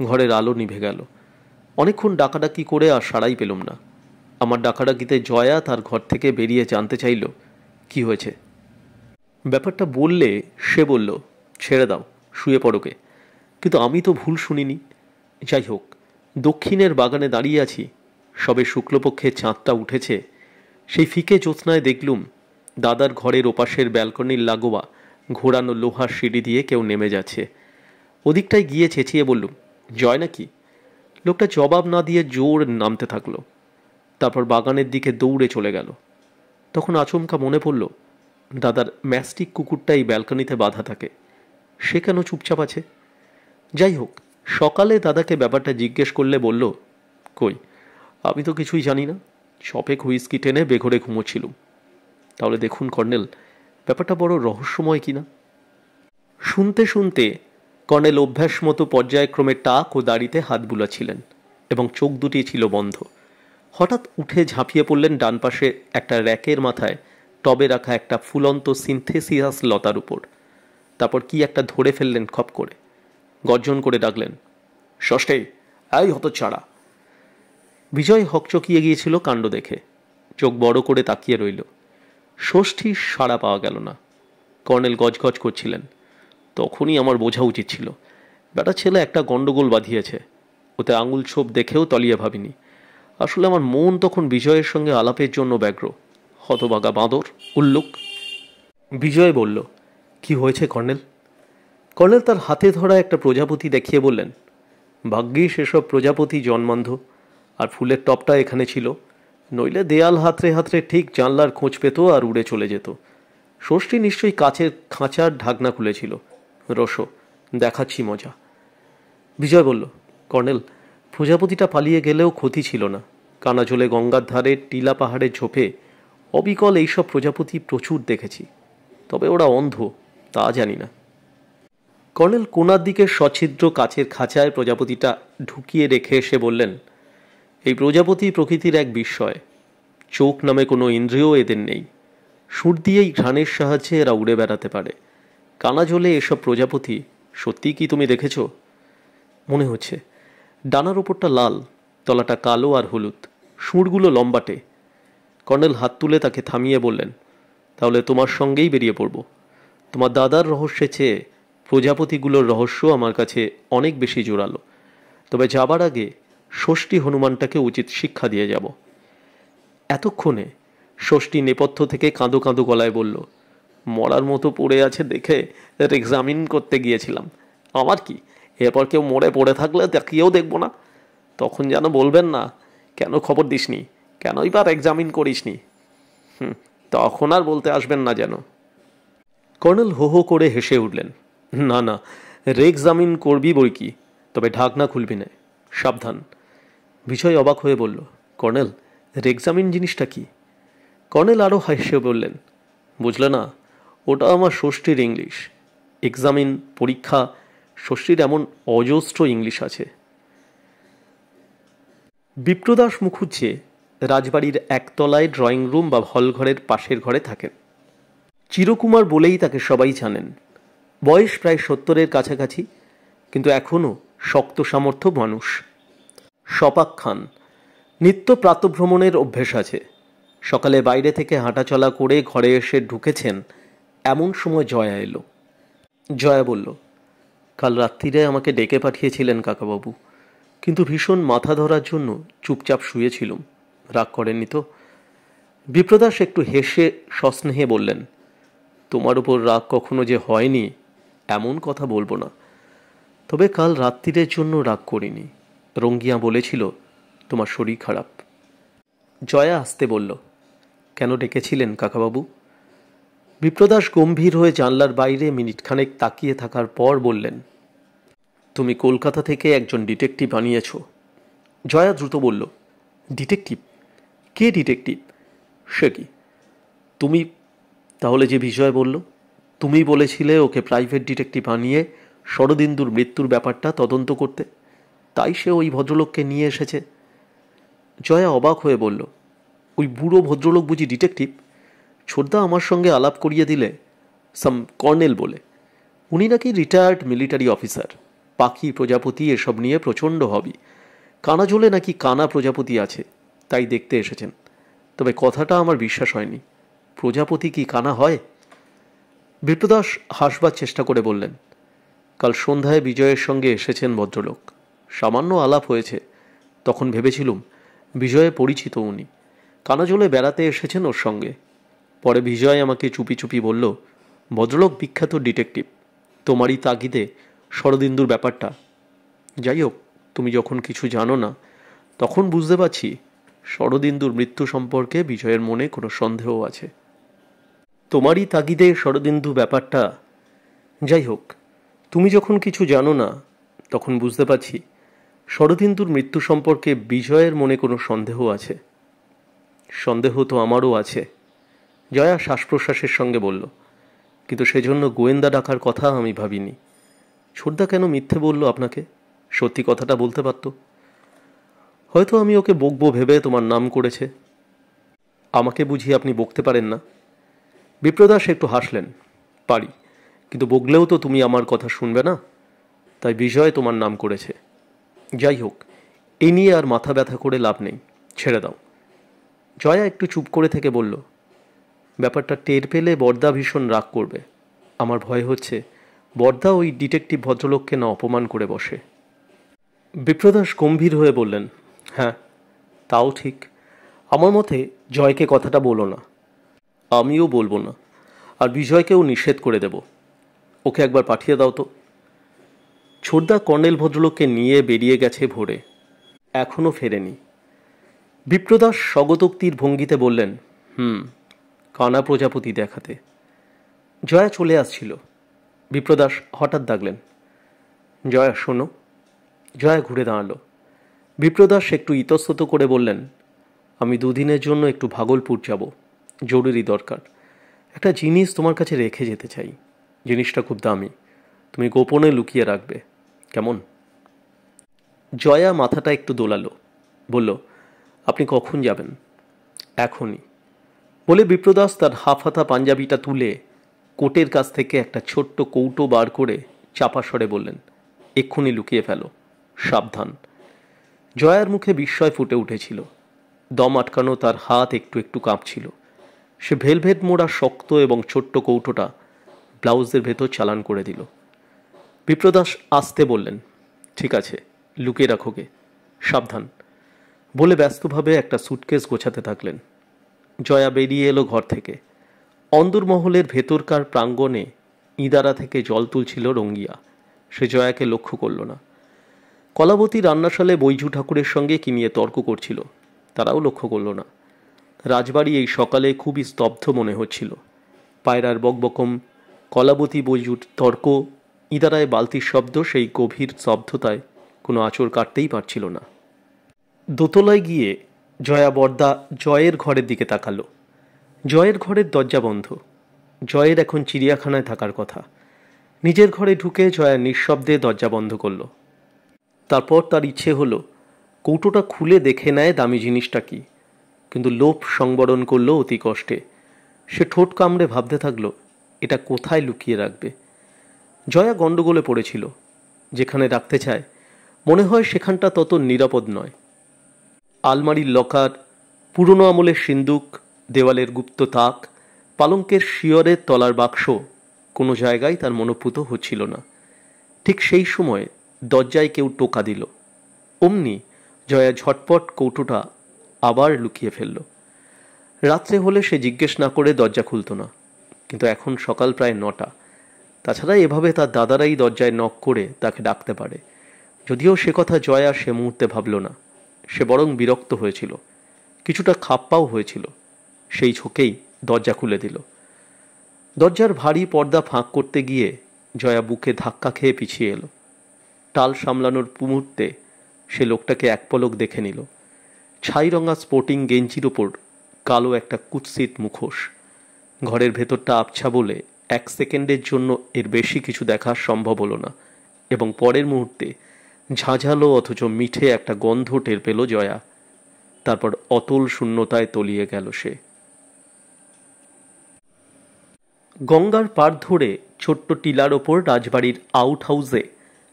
ঘরের আলো নিভে গেল। অনেকক্ষণ ডাকাডাকি করে আর সাড়াই পেলুম না। আমার ডাকাডাকিতে জয়া তার ঘর থেকে বেরিয়ে জানতে চাইল কি হয়েছে। ব্যাপারটা বললে সে বলল, ছেড়ে দাও, শুয়ে পড়োকে। কিন্তু আমি তো ভুল শুনিনি। যাই হোক, দক্ষিণের বাগানে দাঁড়িয়ে আছি, সবে শুক্লপক্ষের চাঁদটা উঠেছে। সেই ফিকে জ্যোৎস্নায় দেখলুম দাদার ঘরের ওপাশের ব্যালকনির লাগোয়া ঘোরানো লোহার সিঁড়ি দিয়ে কেউ নেমে যাচ্ছে। ওদিকটায় গিয়ে চেঁচিয়ে বললুম, জয় নাকি? লোকটা জবাব না দিয়ে জোর নামতে থাকলো, তারপর বাগানের দিকে দৌড়ে চলে গেল। তখন আচমকা মনে পড়ল দাদার ম্যাস্টিক কুকুরটাই ব্যালকনিতে বাঁধা থাকে, সে কেন চুপচাপ আছে? যাই হোক, সকালে দাদাকে ব্যাপারটা জিজ্ঞেস করলে বলল, কই, আমি তো কিছুই জানি না, শপে হুইস্কি টেনে বেঘরে ঘুমোচ্ছিলুম। তাহলে দেখুন কর্নেল, ব্যাপারটা বড় রহস্যময় কিনা। শুনতে শুনতে কর্নেল অভ্যাস মতো পর্যায়ক্রমে টাক ও দাড়িতে হাত বুলাচ্ছিলেন এবং চোখ দুটি ছিল বন্ধ। হঠাৎ উঠে ঝাঁপিয়ে পড়লেন ডান পাশে একটা র্যাকের মাথায় টবে রাখা একটা ফুলন্ত সিনথেসিয়াস লতার উপর। তারপর কি একটা ধরে ফেললেন খপ করে। গর্জন করে ডাকলেন, ষষ্ঠী, এই হতচ্ছাড়া। বিজয় হকচকিয়ে গিয়েছিল কাণ্ড দেখে, চোখ বড় করে তাকিয়ে রইল। ষষ্ঠী সাড়া পাওয়া গেল না। কর্নেল গজগজ করছিলেন। তখনই আমার বোঝা উচিত ছিল, বেটা ছেলে একটা গন্ডগোল বাঁধিয়েছে। ওতে আঙুল ছোপ দেখেও তলিয়ে ভাবিনি। আসলে আমার মন তখন বিজয়ের সঙ্গে আলাপের জন্য ব্যগ্র। হতবাগা বাঁদর, উল্লুক। বিজয় বলল, কি হয়েছে কর্নেল? কর্নেল তার হাতে ধরা একটা প্রজাপতি দেখিয়ে বললেন, ভাগ্যিস এসব প্রজাপতি জন্মান্ধ, আর ফুলের টপটা এখানে ছিল, নইলে দেয়াল হাতড়ে হাতড়ে ঠিক জানলার খোঁজ পেত আর উড়ে চলে যেত। ষষ্ঠী নিশ্চয়ই কাচের খাঁচার ঢাকনা খুলেছিল। রসো, দেখাচ্ছি মজা। বিজয় বলল, কর্নেল, প্রজাপতিটা পালিয়ে গেলেও ক্ষতি ছিল না। কানাজলে গঙ্গার ধারে টিলা পাহাড়ের ঝোপে অবিকল এইসব প্রজাপতি প্রচুর দেখেছি, তবে ওরা অন্ধ, তা জানি না। কর্নেল কোনার দিকে সছিদ্র কাচের খাঁচায় প্রজাপতিটা ঢুকিয়ে রেখে এসে বললেন, এই প্রজাপতি প্রকৃতির এক বিস্ময়। চোখ নামে কোনো ইন্দ্রিয় এদের নেই। সুর দিয়েই ঘ্রাণের সাহায্যে এরা উড়ে বেড়াতে পারে। কানাজলে এসব প্রজাপতি সত্যি কি তুমি দেখেছ? মনে হচ্ছে। ডানার ওপরটা লাল, তলাটা কালো আর হলুদ, সুরগুলো লম্বাটে। কর্নেল হাত তুলে তাকে থামিয়ে বললেন, তাহলে তোমার সঙ্গেই বেরিয়ে পড়ব। তোমার দাদার রহস্যের চেয়ে প্রজাপতিগুলোর রহস্য আমার কাছে অনেক বেশি জোরালো। তবে যাবার আগে ষষ্ঠী হনুমানটাকে উচিত শিক্ষা দিয়ে যাব। এতক্ষণে ষষ্ঠী নেপথ্য থেকে কাঁদো কাঁদো গলায় বলল, মরার মতো পড়ে আছে দেখে এক্সামিন করতে গিয়েছিলাম। আমার কি, এরপর কেউ মরে পড়ে থাকলে তাকিয়েও দেখবো না। তখন যেন বলবেন না, কেন খবর দিসনি, কেনই বা এক্সামিন করিসনি। তখন আর বলতে আসবেন না যেন। কর্নেল হো হো করে হেসে উঠলেন। না না, এক্সামিন করবি বই কি, তবে ঢাকনা খুলবি না, সাবধান। বিজয় অবাক হয়ে বলল, কর্নেল, এক্সামিন জিনিসটা কি? কর্নেল আরও হেসে বললেন, বুঝলে না, ওটা আমার ষষ্ঠীর ইংলিশ। এক্সামিন, পরীক্ষা, ষষ্ঠীর এমন অজস্র ইংলিশ আছে। বিপ্রদাস মুখুজ্জে রাজবাড়ির একতলায় ড্রয়িং রুম বা হলঘরের পাশের ঘরে থাকেন। চিরকুমার বলেই তাকে সবাই জানেন। বয়স প্রায় 70-এর কাছাকাছি, কিন্তু এখনও শক্ত সামর্থ্য মানুষ। শপাক খান। নিত্য প্রাতঃভ্রমণের অভ্যেস আছে। সকালে বাইরে থেকে হাঁটাচলা করে ঘরে এসে ঢুকেছেন, এমন সময় জয়া এলো। জয়া বলল, কাল রাত্রিরে আমাকে ডেকে পাঠিয়েছিলেন কাকাবাবু, কিন্তু ভীষণ মাথা ধরার জন্য চুপচাপ শুয়েছিলুম। রাগ করেননি তো? বিপ্রদাস একটু হেসে সস্নেহে বললেন, তোমার উপর রাগ কখনো যে হয়নি এমন কথা বলবো না, তবে কাল রাত্রিরের জন্য রাগ করিনি। রঙ্গিয়া বলেছিল তোমার শরীর খারাপ। জয়া আসতে বলল, কেন ডেকেছিলেন কাকাবাবু? বিপ্রদাস গম্ভীর হয়ে জানলার বাইরে মিনিটখানেক তাকিয়ে থাকার পর বললেন, তুমি কলকাতা থেকে একজন ডিটেকটিভ আনিয়েছ। জয়া দ্রুত বলল, ডিটেকটিভ? কে ডিটেকটিভ? সে কি তুমি? তাহলে যে বিজয় বলল, তুমি বলেছিলে ওকে প্রাইভেট ডিটেকটিভ আনিয়ে শরদিন্দুর মৃত্যুর ব্যাপারটা তদন্ত করতে, তাই সে ওই ভদ্রলোককে নিয়ে এসেছে। জয়া অবাক হয়ে বলল, ওই বুড়ো ভদ্রলোক বুঝি ডিটেকটিভ? ছোটদা আমার সঙ্গে আলাপ করিয়ে দিলে, সাম কর্নেল বলে। উনি নাকি রিটায়ার্ড মিলিটারি অফিসার, পাখি প্রজাপতি এসব নিয়ে প্রচণ্ড হবি। কানাজোলে নাকি কানা প্রজাপতি আছে, তাই দেখতে এসেছেন। তবে কথাটা আমার বিশ্বাস হয়নি। প্রজাপতি কি কানা হয়? বিপ্রদাস হাসবার চেষ্টা করে বললেন, কাল সন্ধ্যায় বিজয়ের সঙ্গে এসেছেন ভদ্রলোক। সামান্য আলাপ হয়েছে, তখন ভেবেছিলুম বিজয়ে পরিচিত উনি। কানাজোলে বেড়াতে এসেছেন ওর সঙ্গে। পরে বিজয় আমাকে চুপি চুপি বলল, ভদ্রলোক বিখ্যাত ডিটেকটিভ, তোমারই তাগিদে শরদিন্দুর ব্যাপারটা। যাই হোক, তুমি যখন কিছু জানো না, তখন বুঝতে পারছি শরদিন্দুর মৃত্যু সম্পর্কে বিজয়ের মনে কোনো সন্দেহ আছে। তোমারই তাগিদে শরদিন্দু ব্যাপারটা। যাই হোক, তুমি যখন কিছু জানো না, তখন বুঝতে পারছি শরদিন্দুর মৃত্যু সম্পর্কে বিজয়ের মনে কোনো সন্দেহ আছে। সন্দেহ তো আমারও আছে, জয়া শ্বাস প্রশ্বাসের সঙ্গে বলল, কিন্তু সেজন্য গোয়েন্দা ডাকার কথা আমি ভাবিনি। ছোটদা কেন মিথ্যে বলল আপনাকে? সত্যি কথাটা বলতে পারত। হয়তো আমি ওকে বকবো ভেবে তোমার নাম করেছে। আমাকে বুঝি আপনি বকতে পারেন না? বিপ্রদাস একটু হাসলেন, পারি, কিন্তু বকলেও তো তুমি আমার কথা শুনবে না, তাই বিজয় তোমার নাম করেছে। যাই হোক, এ নিয়ে আর মাথা ব্যথা করে লাভ নেই, ছেড়ে দাও। জয়া একটু চুপ করে থেকে বলল, ব্যাপারটা টের পেলে বড়দা ভীষণ রাগ করবে। আমার ভয় হচ্ছে বড়দা ওই ডিটেকটিভ ভদ্রলোককে না অপমান করে বসে। বিপ্রদাস গম্ভীর হয়ে বললেন, হ্যাঁ, তাও ঠিক। আমার মতে জয়কে কথাটা বলো না। আমিও বলবো না, আর বিজয়কেও নিষেধ করে দেব। ওকে একবার পাঠিয়ে দাও তো। ছোটদা কর্নেল ভদ্রলোককে নিয়ে বেরিয়ে গেছে ভোরে, এখনও ফেরেনি। বিপ্রদাস স্বগতোক্তির ভঙ্গিতে বললেন, কানা প্রজাপতি দেখাতে। জয়া চলে আসছিল। বিপ্রদাস হঠাৎ ডাকলেন, জয়া শোনো। জয়া ঘুরে দাঁড়ালো। বিপ্রদাস একটু ইতস্তত করে বললেন, আমি দুদিনের জন্য একটু ভাগলপুর যাব, জরুরি দরকার। একটা জিনিস তোমার কাছে রেখে যেতে চাই। জিনিসটা খুব দামি, তুমি গোপনে লুকিয়ে রাখবে, কেমন? জয়া মাথাটা একটু দোলালো, বলল, আপনি কখন যাবেন? এখনই। বলে বিপ্রদাস তার হাফহাতা পাঞ্জাবিটা তুলে কোটের কাছ থেকে একটা ছোট্ট কৌটো বার করে চাপা স্বরে বললেন, এক্ষুনি লুকিয়ে ফেলো, সাবধান। জয়ার মুখে বিস্ময় ফুটে উঠেছিল। দম আটকানো তার হাত একটু একটু কাঁপছিল। সে ভেলভেট মোড়া শক্ত এবং ছোট্ট কৌটোটা ব্লাউজের ভেতর চালান করে দিল। বিপ্রদাস আস্তে বললেন, ঠিক আছে, লুকিয়ে রাখোগে, সাবধান। বলে ব্যস্তভাবে একটা সুটকেস গোছাতে থাকলেন। জয়া বেরিয়ে এলো ঘর থেকে। অন্দরমহলের ভেতরকার প্রাঙ্গণে ইঁদারা থেকে জল তুলছিল রঙ্গিয়া। সে জয়াকে লক্ষ্য করল না। কলাবতী রান্নাশালে বৈজু ঠাকুরের সঙ্গে কি নিয়ে তর্ক করছিল, তারাও লক্ষ্য করল না। রাজবাড়ি এই সকালে খুবই স্তব্ধ মনে হচ্ছিল। পায়রার বকবকম, কলাবতী বৈজুর তর্ক, ইঁদারায় বালতির শব্দ, সেই গভীর স্তব্ধতায় কোনো আঁচড় কাটতেই পারছিল না। দোতলায় গিয়ে জয়া বরদা জয়ের ঘরের দিকে তাকালো। জয়ের ঘরের দরজা বন্ধ। জয়ের এখন চিড়িয়াখানায় থাকার কথা। নিজের ঘরে ঢুকে জয়া নিঃশব্দে দরজা বন্ধ করল। তারপর তার ইচ্ছে হলো কৌটোটা খুলে দেখে নেয় দামি জিনিসটা কি, কিন্তু লোভ সংবরণ করল অতি কষ্টে। সে ঠোঁট কামড়ে ভাবতে থাকলো এটা কোথায় লুকিয়ে রাখবে। জয়া গণ্ডগোলে পড়েছিল। যেখানে রাখতে চায় মনে হয় সেখানটা তত নিরাপদ নয়। আলমারির লকার, পুরনো আমলের সিন্দুক, দেওয়ালের গুপ্ত তাক, পালঙ্কের শিয়রের তলার বাক্স, কোনো জায়গায় তার মনোপুত হচ্ছিল না। ঠিক সেই সময় দরজায় কেউ টোকা দিল। অমনি জয়া ঝটপট কৌটোটা আবার লুকিয়ে ফেলল। রাত্রে হলে সে জিজ্ঞেস না করে দরজা খুলত না, কিন্তু এখন সকাল প্রায় 9টা। তাছাড়া এভাবে তার দাদারাই দরজায় নক করে তাকে ডাকতে পারে। যদিও সে কথা জয়া সে মুহূর্তে ভাবল না। সে বরং বিরক্ত হয়েছিল, কিছুটা খাপ্পাও হয়েছিল। সেই ঝোঁকেই দরজা খুলে দিল। দরজার ভারী পর্দা ফাঁক করতে গিয়ে জয়া বুকে ধাক্কা খেয়ে পিছিয়ে এলো। টাল সামলানোর মুহূর্তে সে লোকটাকে এক পলক দেখে নিল। ছাই রঙা স্পোর্টিং গেঞ্জির ওপর কালো একটা কুৎসিত মুখোশ। ঘরের ভেতরটা আবছা বলে 1 সেকেন্ডের জন্য এর বেশি কিছু দেখা সম্ভব হলো না, এবং পরের মুহূর্তে ঝাঁঝালো অথচ মিঠে একটা গন্ধ টের পেল জয়া। তারপর অতল শূন্যতায় তলিয়ে গেল সে। গঙ্গার পার ধরে ছোট্ট টিলার ওপর রাজবাড়ির আউট হাউসে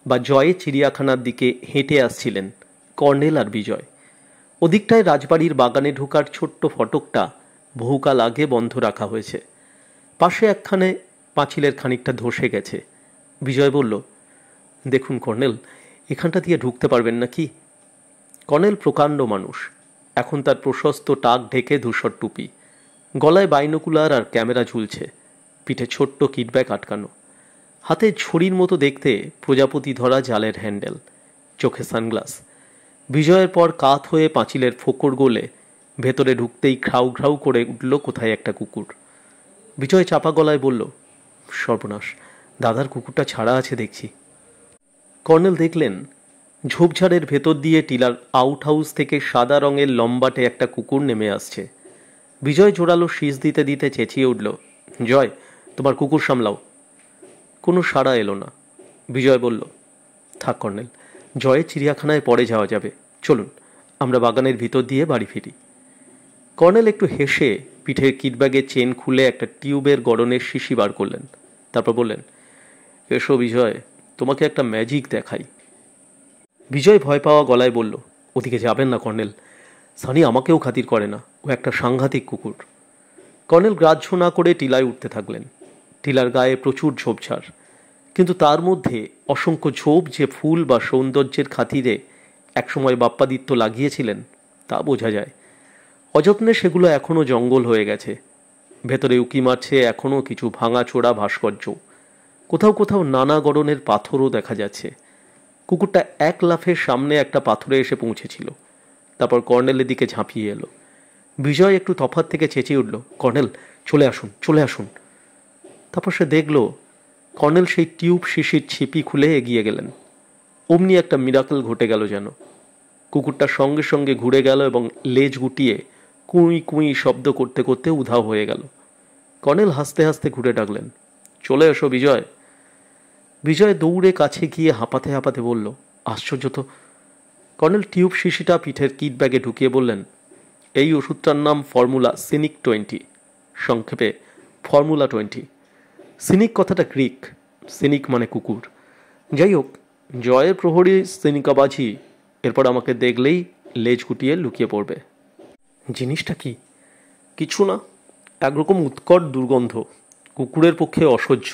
বা জয়ে চিড়িয়াখানার দিকে হেঁটে আসছিলেন কর্নেল আর বিজয়। ওদিকটায় রাজবাড়ির বাগানে ঢোকার ছোট্ট ফটকটা বহুকাল আগে বন্ধ রাখা হয়েছে। পাশে একখানে পাঁচিলের খানিকটা ধসে গেছে। বিজয় বলল, দেখুন কর্নেল, এখানটা দিয়ে ঢুকতে পারবেন না কি? কর্নেল প্রকাণ্ড মানুষ। এখন তার প্রশস্ত টাক ঢেকে ধূসর টুপি, গলায় বাইনোকুলার আর ক্যামেরা ঝুলছে, পিঠে ছোট্ট কিটব্যাগ আটকানো, হাতে ছড়ির মতো দেখতে প্রজাপতি ধরা জালের হ্যান্ডেল, চোখে সানগ্লাস। বিজয়ের পর কাত হয়ে পাঁচিলের ফোকর গোলে ভেতরে ঢুকতেই ঘ্রাউ ঘ্রাউ করে উঠল কোথায় একটা কুকুর। বিজয় চাপা গলায় বলল, সর্বনাশ, দাদার কুকুরটা ছাড়া আছে দেখছি। কর্নেল দেখলেন ঝোপঝাড়ের ভেতর দিয়ে টিলার আউট হাউস থেকে সাদা রঙের লম্বাটে একটা কুকুর নেমে আসছে। বিজয় জোরালো শীষ দিতে দিতে চেঁচিয়ে উঠল, জয়, তোমার কুকুর সামলাও। কোনো সাড়া এলো না। বিজয় বলল, থাক কর্নেল, জয়ের চিড়িয়াখানায় পরে যাওয়া যাবে, চলুন আমরা বাগানের ভিতর দিয়ে বাড়ি ফিরি। কর্নেল একটু হেসে পিঠের কিটব্যাগের চেন খুলে একটা টিউবের গড়নের শিশি বার করলেন। তারপর বললেন, এসো বিজয়, তোমাকে একটা ম্যাজিক দেখাই। বিজয় ভয় পাওয়া গলায় বলল, ওদিকে যাবেন না কর্নেল, সানি আমাকেও খাতির করে না, ও একটা সাংঘাতিক কুকুর। কর্নেল গ্রাহ্য না করে টিলায় উঠতে থাকলেন। টিলার গায়ে প্রচুর ঝোপঝাড়, কিন্তু তার মধ্যে অসংখ্য ঝোপ যে ফুল বা সৌন্দর্যের খাতিরে একসময় বাপ্পাদিত্য লাগিয়েছিলেন তা বোঝা যায়। অযত্নে সেগুলো এখনও জঙ্গল হয়ে গেছে। ভেতরে উকি মারছে এখনও কিছু ভাঙাচোরা ভাস্কর্য। কোথাও কোথাও নানা গড়নের পাথরও দেখা যাচ্ছে। কুকুরটা এক লাফে সামনে একটা পাথরে এসে পৌঁছেছিল, তারপর কর্নেলের দিকে ঝাঁপিয়ে এলো। বিজয় একটু তফাৎ থেকে চেঁচিয়ে উঠল, কর্নেল, চলে আসুন, চলে আসুন। তারপর সে দেখল কর্নেল সেই টিউব শিশির ছিপি খুলে এগিয়ে গেলেন। অমনি একটা মিরাকল ঘটে গেল যেন। কুকুরটা সঙ্গে সঙ্গে ঘুরে গেল এবং লেজ গুটিয়ে কুঁই কুঁই শব্দ করতে করতে উধাও হয়ে গেল। কর্নেল হাসতে হাসতে ঘুরে ডাকলেন, চলে এসো বিজয়। বিজয় দৌড়ে কাছে গিয়ে হাঁপাতে হাঁপাতে বলল, আশ্চর্য তো। কর্নেল টিউব শিশিটা পিঠের কিট ব্যাগে ঢুকিয়ে বললেন, এই ওষুধটার নাম ফর্মুলা সিনিক 20, সংক্ষেপে ফর্মুলা 20। সিনিক কথাটা গ্রিক, সিনিক মানে কুকুর। যাই হোক, জয়ের প্রহরী সিনিকাবাজি এরপর আমাকে দেখলেই লেজ গুটিয়ে লুকিয়ে পড়বে। জিনিসটা কি? কিছু না, একরকম উৎকট দুর্গন্ধ, কুকুরের পক্ষে অসহ্য।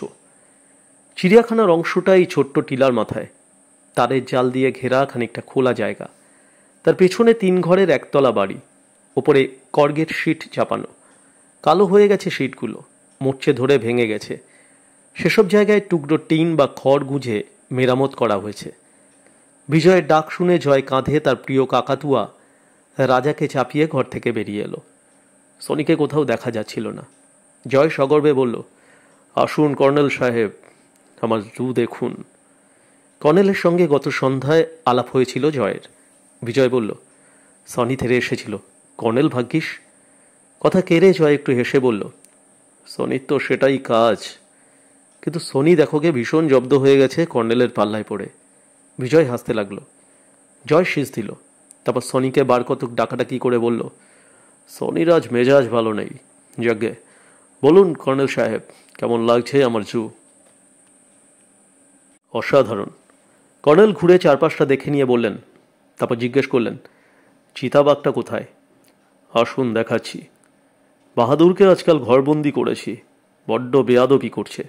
চিড়িয়াখানার অংশটাই ছোট্ট টিলার মাথায়, তারের জাল দিয়ে ঘেরা খানিকটা খোলা জায়গা। তার পেছনে 3 ঘরের একতলা বাড়ি, ওপরে কর্গের শিট চাপানো। কালো হয়ে গেছে শিটগুলো, মোর্চে ধরে ভেঙে গেছে। সেসব জায়গায় টুকরো টিন বা খড় গুঁজে মেরামত করা হয়েছে। বিজয়ের ডাক শুনে জয় কাঁধে তার প্রিয় কাকাতুয়া রাজাকে চাপিয়ে ঘর থেকে বেরিয়ে এলো। সনিকে কোথাও দেখা যাচ্ছিল না। জয় সগর্বে বলল, আসুন কর্নেল সাহেব, আমার জু দেখুন। কর্নেলের সঙ্গে গত সন্ধ্যায় আলাপ হয়েছিল জয়ের। বিজয় বলল, সনি থেরে এসেছিল, কর্নেল ভাগ্যিস। কথা কেড়ে জয় একটু হেসে বলল, সনির তো সেটাই কাজ। কিন্তু সনি দেখোকে ভীষণ জব্দ হয়ে গেছে কর্নেলের পাল্লায় পড়ে। বিজয় হাসতে লাগলো। জয় শীষ দিল। তারপর সনিকে বার কতক ডাকাডাকি করে বলল, সনির আজ মেজাজ ভালো নেই। যজ্ঞে বলুন কর্নেল সাহেব, কেমন লাগছে আমার জু? অসাধারণ। কর্নেল ঘুরে চারপাশটা দেখে নিয়ে বললেন, তারপর জিজ্ঞেস করলেন, চিতাবাঘটা কোথায়? আসুন দেখাচ্ছি। বাহাদুরকে আজকাল ঘরবন্দি করেছি, বড্ড বেয়াদবি করছে।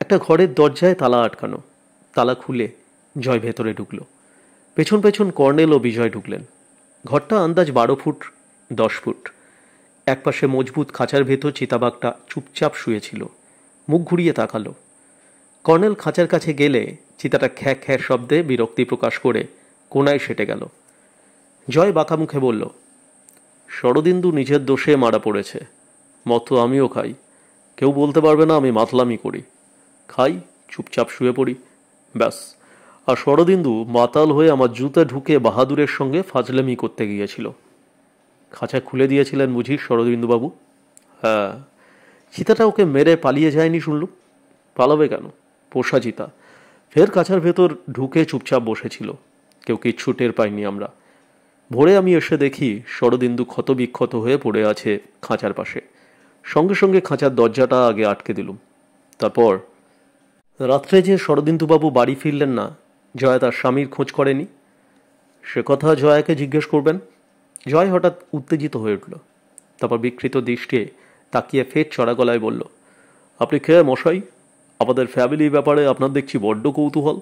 একটা ঘরের দরজায় তালা আটকানো। তালা খুলে জয় ভেতরে ঢুকল। পেছন পেছন কর্নেল ও বিজয় ঢুকলেন। ঘরটা আন্দাজ 12 ফুট 10 ফুট। একপাশে মজবুত খাঁচার ভেতর চিতাবাঘটা চুপচাপ শুয়েছিল, মুখ ঘুরিয়ে তাকালো। কর্নেল খাঁচার কাছে গেলে চিতাটা খ্যাঁ খ্যাঁ শব্দে বিরক্তি প্রকাশ করে কোনায় সেটে গেল। জয় বাঁকা মুখে বলল, শরদিন্দু নিজের দোষে মারা পড়েছে। মত আমিও খাই, কেউ বলতে পারবে না আমি মাতলামি করি। খাই, চুপচাপ শুয়ে পড়ি, ব্যাস। আর শরদিন্দু মাতাল হয়ে আমার জুতে ঢুকে বাহাদুরের সঙ্গে ফাজলামি করতে গিয়েছিল। খাঁচা খুলে দিয়েছিলেন বুঝি শরদিন্দুবাবু? হ্যাঁ। চিতাটা ওকে মেরে পালিয়ে যায়নি শুনলুম। পালাবে কেন? পোষা চিতা। ফের খাঁচার ভেতর ঢুকে চুপচাপ বসেছিল, কেউ কিচ্ছু টের পাইনি আমরা। ভোরে আমি এসে দেখি শরদিন্দু ক্ষতবিক্ষত হয়ে পড়ে আছে খাঁচার পাশে। সঙ্গে সঙ্গে খাঁচার দরজাটা আগে আটকে দিলুম। তারপর রাত্রে যে শরদিন্দুবাবু বাড়ি ফিরলেন না, জয়া তার স্বামীর খোঁজ করেনি। সে কথা জয়াকে জিজ্ঞেস করবেন। জয় হঠাৎ উত্তেজিত হয়ে উঠল। তারপর বিকৃত দৃষ্টে তাকিয়ে ফের চড়া গলায় বলল, আপনি খেয়ে মশাই, আমাদের ফ্যামিলি ব্যাপারে আপনার দেখছি বড্ড কৌতূহল।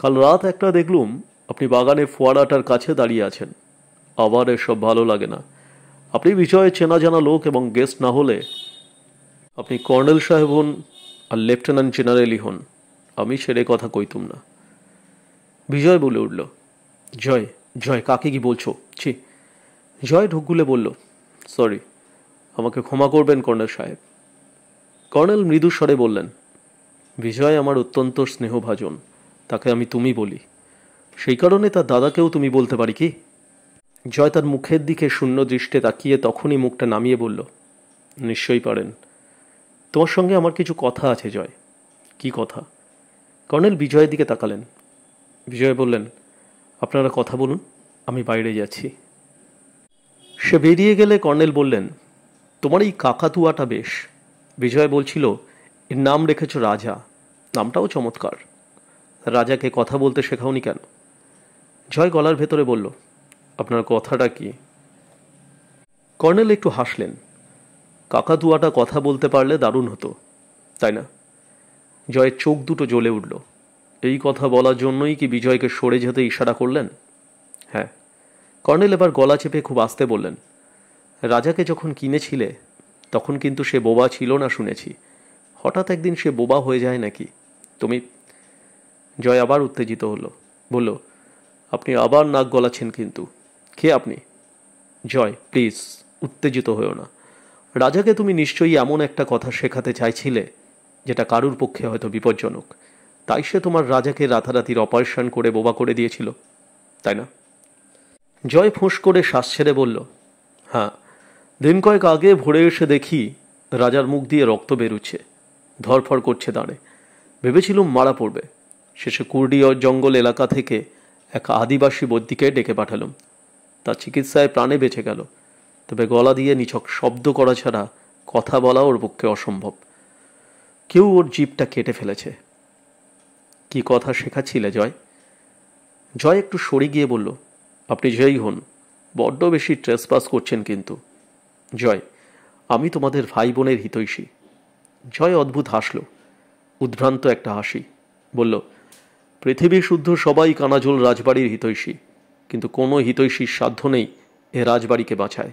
কাল রাত একটা দেখলুম আপনি বাগানে ফোয়ারাটার কাছে দাঁড়িয়ে আছেন। আবার এসব ভালো লাগে না। আপনি বিজয়ের চেনা জানা লোক এবং গেস্ট না হলে আপনি কর্নেল সাহেব হন আর লেফটেন্যান্ট জেনারেলই হন, আমি ছেড়ে কথা কইতুম না। বিজয় বলে উঠল, জয় জয় কাকে কি বলছো? ছি। জয় ঢুক গুলে বলল, সরি, আমাকে ক্ষমা করবেন কর্নেল সাহেব। কর্নেল মৃদু স্বরে বললেন, বিজয় আমার অত্যন্ত স্নেহভাজন, তাকে আমি তুমি বলি। সেই কারণে তার দাদাকেও তুমি বলতে পারি কি? জয় তার মুখের দিকে শূন্য দৃষ্টে তাকিয়ে তখনই মুখটা নামিয়ে বলল, নিশ্চয়ই পারেন। তোমার সঙ্গে আমার কিছু কথা আছে জয়। কি কথা? কর্নেল বিজয়ের দিকে তাকালেন। বিজয় বললেন, আপনারা কথা বলুন, আমি বাইরে যাচ্ছি। সে বেরিয়ে গেলে কর্নেল বললেন, তোমার এই কাকাতুয়াটা বেশ। বিজয় বলছিল, এর নাম রেখেছ রাজা, নামটাও চমৎকার। রাজাকে কথা বলতে শেখাওনি কেন? জয় গলার ভেতরে বলল, আপনার কথাটা কি? কর্নেল একটু হাসলেন। কাকাতুয়াটা কথা বলতে পারলে দারুণ হতো, তাই না? জয়ের চোখ দুটো জ্বলে উঠল। এই কথা বলার জন্যই কি বিজয়কে সরে যেতে ইশারা করলেন? হ্যাঁ। কর্নেল এবার গলা চেপে খুব আস্তে বললেন, রাজাকে যখন কিনেছিলে তখন কিন্তু সে বোবা ছিল না শুনেছি। হঠাৎ একদিন সে বোবা হয়ে যায় নাকি? তুমি? জয় আবার উত্তেজিত হলো, বলল, আপনি আবার নাক গলাচ্ছেন কিন্তু। কে আপনি? জয়, প্লিজ উত্তেজিত হয়েও না। রাজাকে তুমি নিশ্চয়ই এমন একটা কথা শেখাতে চাইছিলে যেটা কারুর পক্ষে হয়তো বিপজ্জনক, তাই সে তোমার রাজাকে রাতারাতির অপারেশন করে বোবা করে দিয়েছিল, তাই না? জয় ফোঁস করে শ্বাস ছেড়ে বলল, হ্যাঁ। দিন কয়েক আগে ভোরে এসে দেখি রাজার মুখ দিয়ে রক্ত বেরুচ্ছে, ধরফর করছে দাঁড়ে। ভেবেছিলুম মারা পড়বে। শেষে কুর্ডি জঙ্গল এলাকা থেকে এক আদিবাসী বৈদ্যকে ডেকে পাঠালুম। তার চিকিৎসায় প্রাণে বেঁচে গেল, তবে গলা দিয়ে নিছক শব্দ করা ছাড়া কথা বলা ওর পক্ষে অসম্ভব। কেউ ওর জিভটা কেটে ফেলেছে। কি কথা শেখাচ্ছিলে জয়? জয় একটু সরে গিয়ে বলল, আপনি যেই হন বড্ড বেশি ট্রেসপাস করছেন কিন্তু। জয়, আমি তোমাদের ভাই বোনের হিতৈষী। জয় অদ্ভুত হাসল, উদ্ভ্রান্ত একটা হাসি। বলল, পৃথিবী শুদ্ধ সবাই কানাজোল রাজবাড়ির হিতৈষী, কিন্তু কোনো হিতৈষীর সাধ্য নেই এ রাজবাড়িকে বাঁচায়।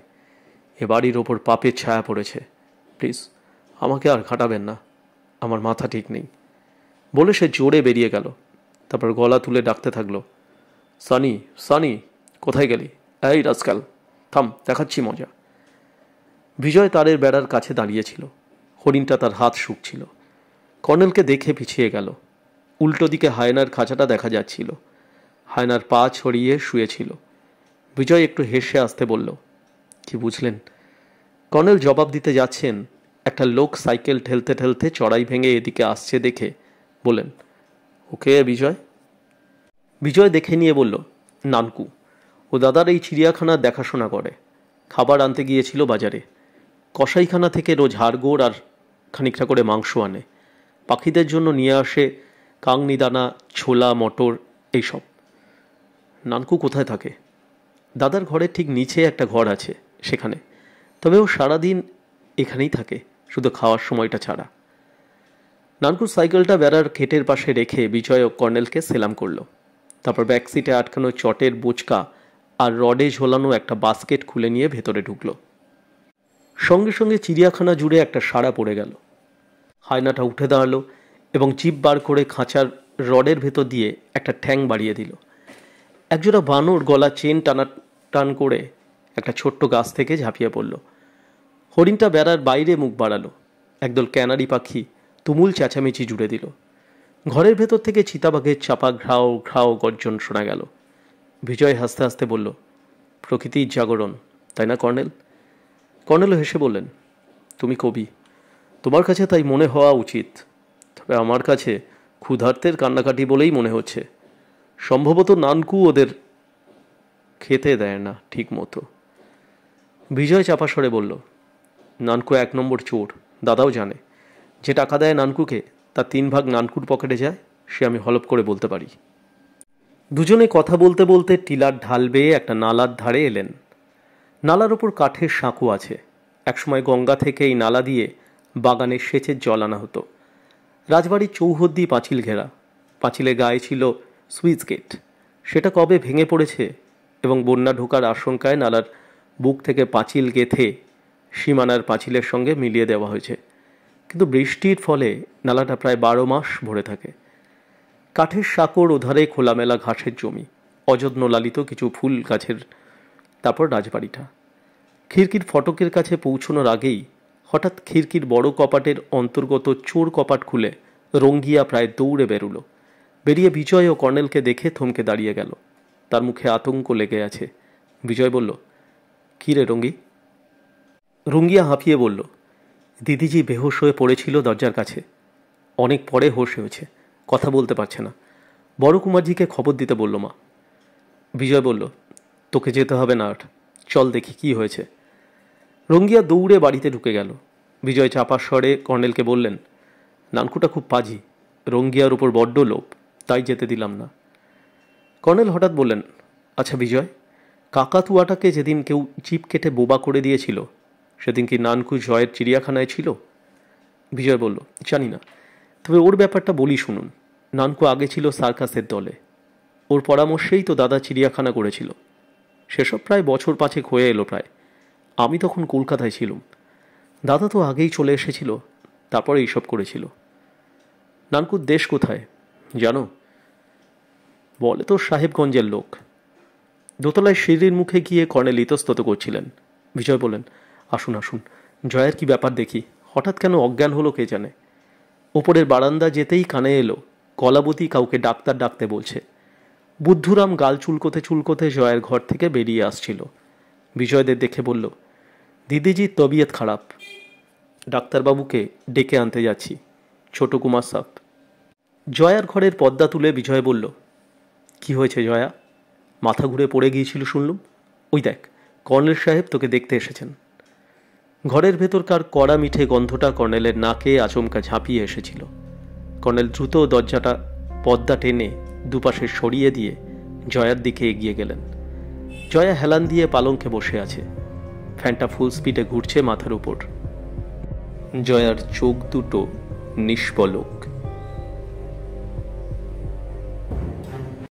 এ বাড়ির ওপর পাপের ছায়া পড়েছে। প্লিজ আমাকে আর খাটাবেন না, আমার মাথা ঠিক নেই বলে সে জোরে বেরিয়ে গেল। তারপর গলা তুলে ডাকতে থাকলো, সানি সানি, কোথায় গেলি? এই রাজকাল, থাম, দেখাচ্ছি মজা। বিজয় তারের বেড়ার কাছে দাঁড়িয়েছিল। হরিণটা তার হাত শুকছিল। কর্নেলকে দেখে পিছিয়ে গেল। উল্টো দিকে হায়নার খাঁচাটা দেখা যাচ্ছিল। হায়নার পা ছড়িয়ে শুয়েছিল। বিজয় একটু হেসে আসতে বলল, কি বুঝলেন? কর্নেল জবাব দিতে যাচ্ছেন, একটা লোক সাইকেল ঠেলতে ঠেলতে চড়াই ভেঙে এদিকে আসছে দেখে বললেন, ওকে বিজয়? বিজয় দেখে নিয়ে বলল, নানকু। ও দাদার এই চিড়িয়াখানার দেখাশোনা করে। খাবার আনতে গিয়েছিল বাজারে। কসাইখানা থেকে রোজ হাড়গোড় আর খানিকটা করে মাংস আনে। পাখিদের জন্য নিয়ে আসে কাংনি দানা, ছোলা, মটর, এইসব। নানকু কোথায় থাকে? দাদার ঘরের ঠিক নিচে একটা ঘর আছে, সেখানে। তবে ও সারাদিন এখানেই থাকে, শুধু খাওয়ার সময়টা ছাড়া। নানকুর সাইকেলটা বেড়ার খেটের পাশে রেখে বিজয় ও কর্নেলকে সেলাম করলো। তারপর ব্যাক সিটে আটকানো চটের বোচকা আর রডে ঝোলানো একটা বাস্কেট খুলে নিয়ে ভেতরে ঢুকলো। সঙ্গে সঙ্গে চিড়িয়াখানা জুড়ে একটা সাড়া পড়ে গেল। হায়নাটা উঠে দাঁড়ালো এবং জিভ বার করে খাঁচার রডের ভেতর দিয়ে একটা ঠ্যাং বাড়িয়ে দিল। একজোড়া বানর গলা চেন টান করে একটা ছোট্ট গাছ থেকে ঝাঁপিয়ে পড়ল। হরিণটা বেড়ার বাইরে মুখ বাড়ালো। একদল ক্যানারি পাখি তুমুল চেঁচামেচি জুড়ে দিল। ঘরের ভেতর থেকে চিতাবাঘের চাপা ঘ্রাও ঘ্রাও গর্জন শোনা গেল। বিজয় হাসতে হাসতে বলল, প্রকৃতির জাগরণ, তাই না কর্নেল? কর্নেলও হেসে বললেন, তুমি কবি, তোমার কাছে তাই মনে হওয়া উচিত। তবে আমার কাছে ক্ষুধার্তের কান্নাকাটি বলেই মনে হচ্ছে। সম্ভবত নানকু ওদের খেতে দেয় না ঠিক মতো। বিজয় চাপা স্বরে বলল, নানকু 1 নম্বর চোর, দাদাও জানে। যে টাকা দেয় নানকুকে তার 3 ভাগ নানকুর পকেটে যায়, সে আমি হলপ করে বলতে পারি। দুজনে কথা বলতে বলতে টিলার ঢাল বেয়ে একটা নালার ধারে এলেন। নালার ওপর কাঠের সাঁকো আছে। একসময় গঙ্গা থেকে এই নালা দিয়ে বাগানে সেচের জল আনা হতো। রাজবাড়ির চৌহদ্দি পাঁচিল ঘেরা। পাঁচিলে গায়ে ছিল সুইচ গেট। সেটা কবে ভেঙে পড়েছে এবং বন্যা ঢোকার আশঙ্কায় নালার বুক থেকে পাঁচিল গেঁথে সীমানার পাঁচিলের সঙ্গে মিলিয়ে দেওয়া হয়েছে। কিন্তু বৃষ্টির ফলে নালাটা প্রায় 12 মাস ভরে থাকে। কাঠের সাঁকোর ওধারে খোলামেলা ঘাসের জমি, অযত্ন লালিত কিছু ফুল গাছের। তারপর রাজবাড়িটা। খিড়কির ফটকের কাছে পৌঁছানোর আগেই হঠাৎ খিড়কির বড় কপাটের অন্তর্গত চোর কপাট খুলে রঙ্গিয়া প্রায় দৌড়ে বেরুলো। বেরিয়ে বিজয় ও কর্নেলকে দেখে থমকে দাঁড়িয়ে গেল। তার মুখে আতঙ্ক লেগে আছে। বিজয় বলল, কী রে রঙ্গি? রঙ্গিয়া হাঁপিয়ে বলল, দিদিজি বেহুশ হয়ে পড়েছিল দরজার কাছে। অনেক পরে হোশ হয়েছে, কথা বলতে পারছে না। বড় কুমারজিকে খবর দিতে বলল মা। বিজয় বলল, তোকে যেতে হবে না আর, চল দেখি কি হয়েছে। রঙ্গিয়া দৌড়ে বাড়িতে ঢুকে গেল। বিজয় চাপা স্বরে কর্নেলকে বললেন, নানকুটা খুব পাজি, রঙ্গিয়ার উপর বড্ড লোভ, তাই যেতে দিলাম না। কর্নেল হঠাৎ বললেন, আচ্ছা বিজয়, কাকাতুয়াটাকে যেদিন কেউ চিপ কেটে বোবা করে দিয়েছিল, সেদিন কি নানকু জয়ের চিড়িয়াখানায় ছিল? বিজয় বলল, জানি না, তবে ওর ব্যাপারটা বলি শুনুন। নানকু আগে ছিল সার্কাসের দলে। ওর পরামর্শেই তো দাদা চিড়িয়াখানা করেছিল। সেসব প্রায় বছর 5 হয়ে এলো প্রায়। আমি তখন কলকাতায় ছিলাম। দাদা তো আগেই চলে এসেছিল, তারপরে এইসব করেছিল। নানকুর দেশ কোথায় জানো? বলে তো সাহেবগঞ্জের লোক। দোতলায় সিঁড়ির মুখে গিয়ে কর্নেল ইতস্তত করছিলেন। বিজয় বললেন, আসুন আসুন, জয়ের কি ব্যাপার দেখি, হঠাৎ কেন অজ্ঞান হলো কে জানে। ওপরের বারান্দা যেতেই কানে এলো কলাবতী কাউকে ডাক্তার ডাকতে বলছে। বুদ্ধুরাম গাল চুলকোতে চুলকোতে জয়ের ঘর থেকে বেরিয়ে আসছিল। বিজয়দের দেখে বলল, দিদিজির তবিয়ত খারাপ, ডাক্তারবাবুকে ডেকে আনতে যাচ্ছি, ছোট কুমার সাহ। জয়ার ঘরের পর্দা তুলে বিজয় বলল, কি হয়েছে জয়া? মাথা ঘুরে পড়ে গিয়েছিল শুনলুম। ওই দেখ, কর্নেল সাহেব তোকে দেখতে এসেছেন। ঘরের ভেতরকার কড়া মিঠে গন্ধটা কর্নেলের নাকে আচমকা ঝাঁপিয়ে এসেছিল। কর্নেল দ্রুত দরজাটা পর্দা টেনে দুপাশে সরিয়ে দিয়ে জয়ার দিকে এগিয়ে গেলেন। জয়া হেলান দিয়ে পালঙ্কে বসে আছে। ফ্যানটা ফুল স্পিডে ঘুরছে মাথার উপর। জয়ার চোখ দুটো নিষ্পলক।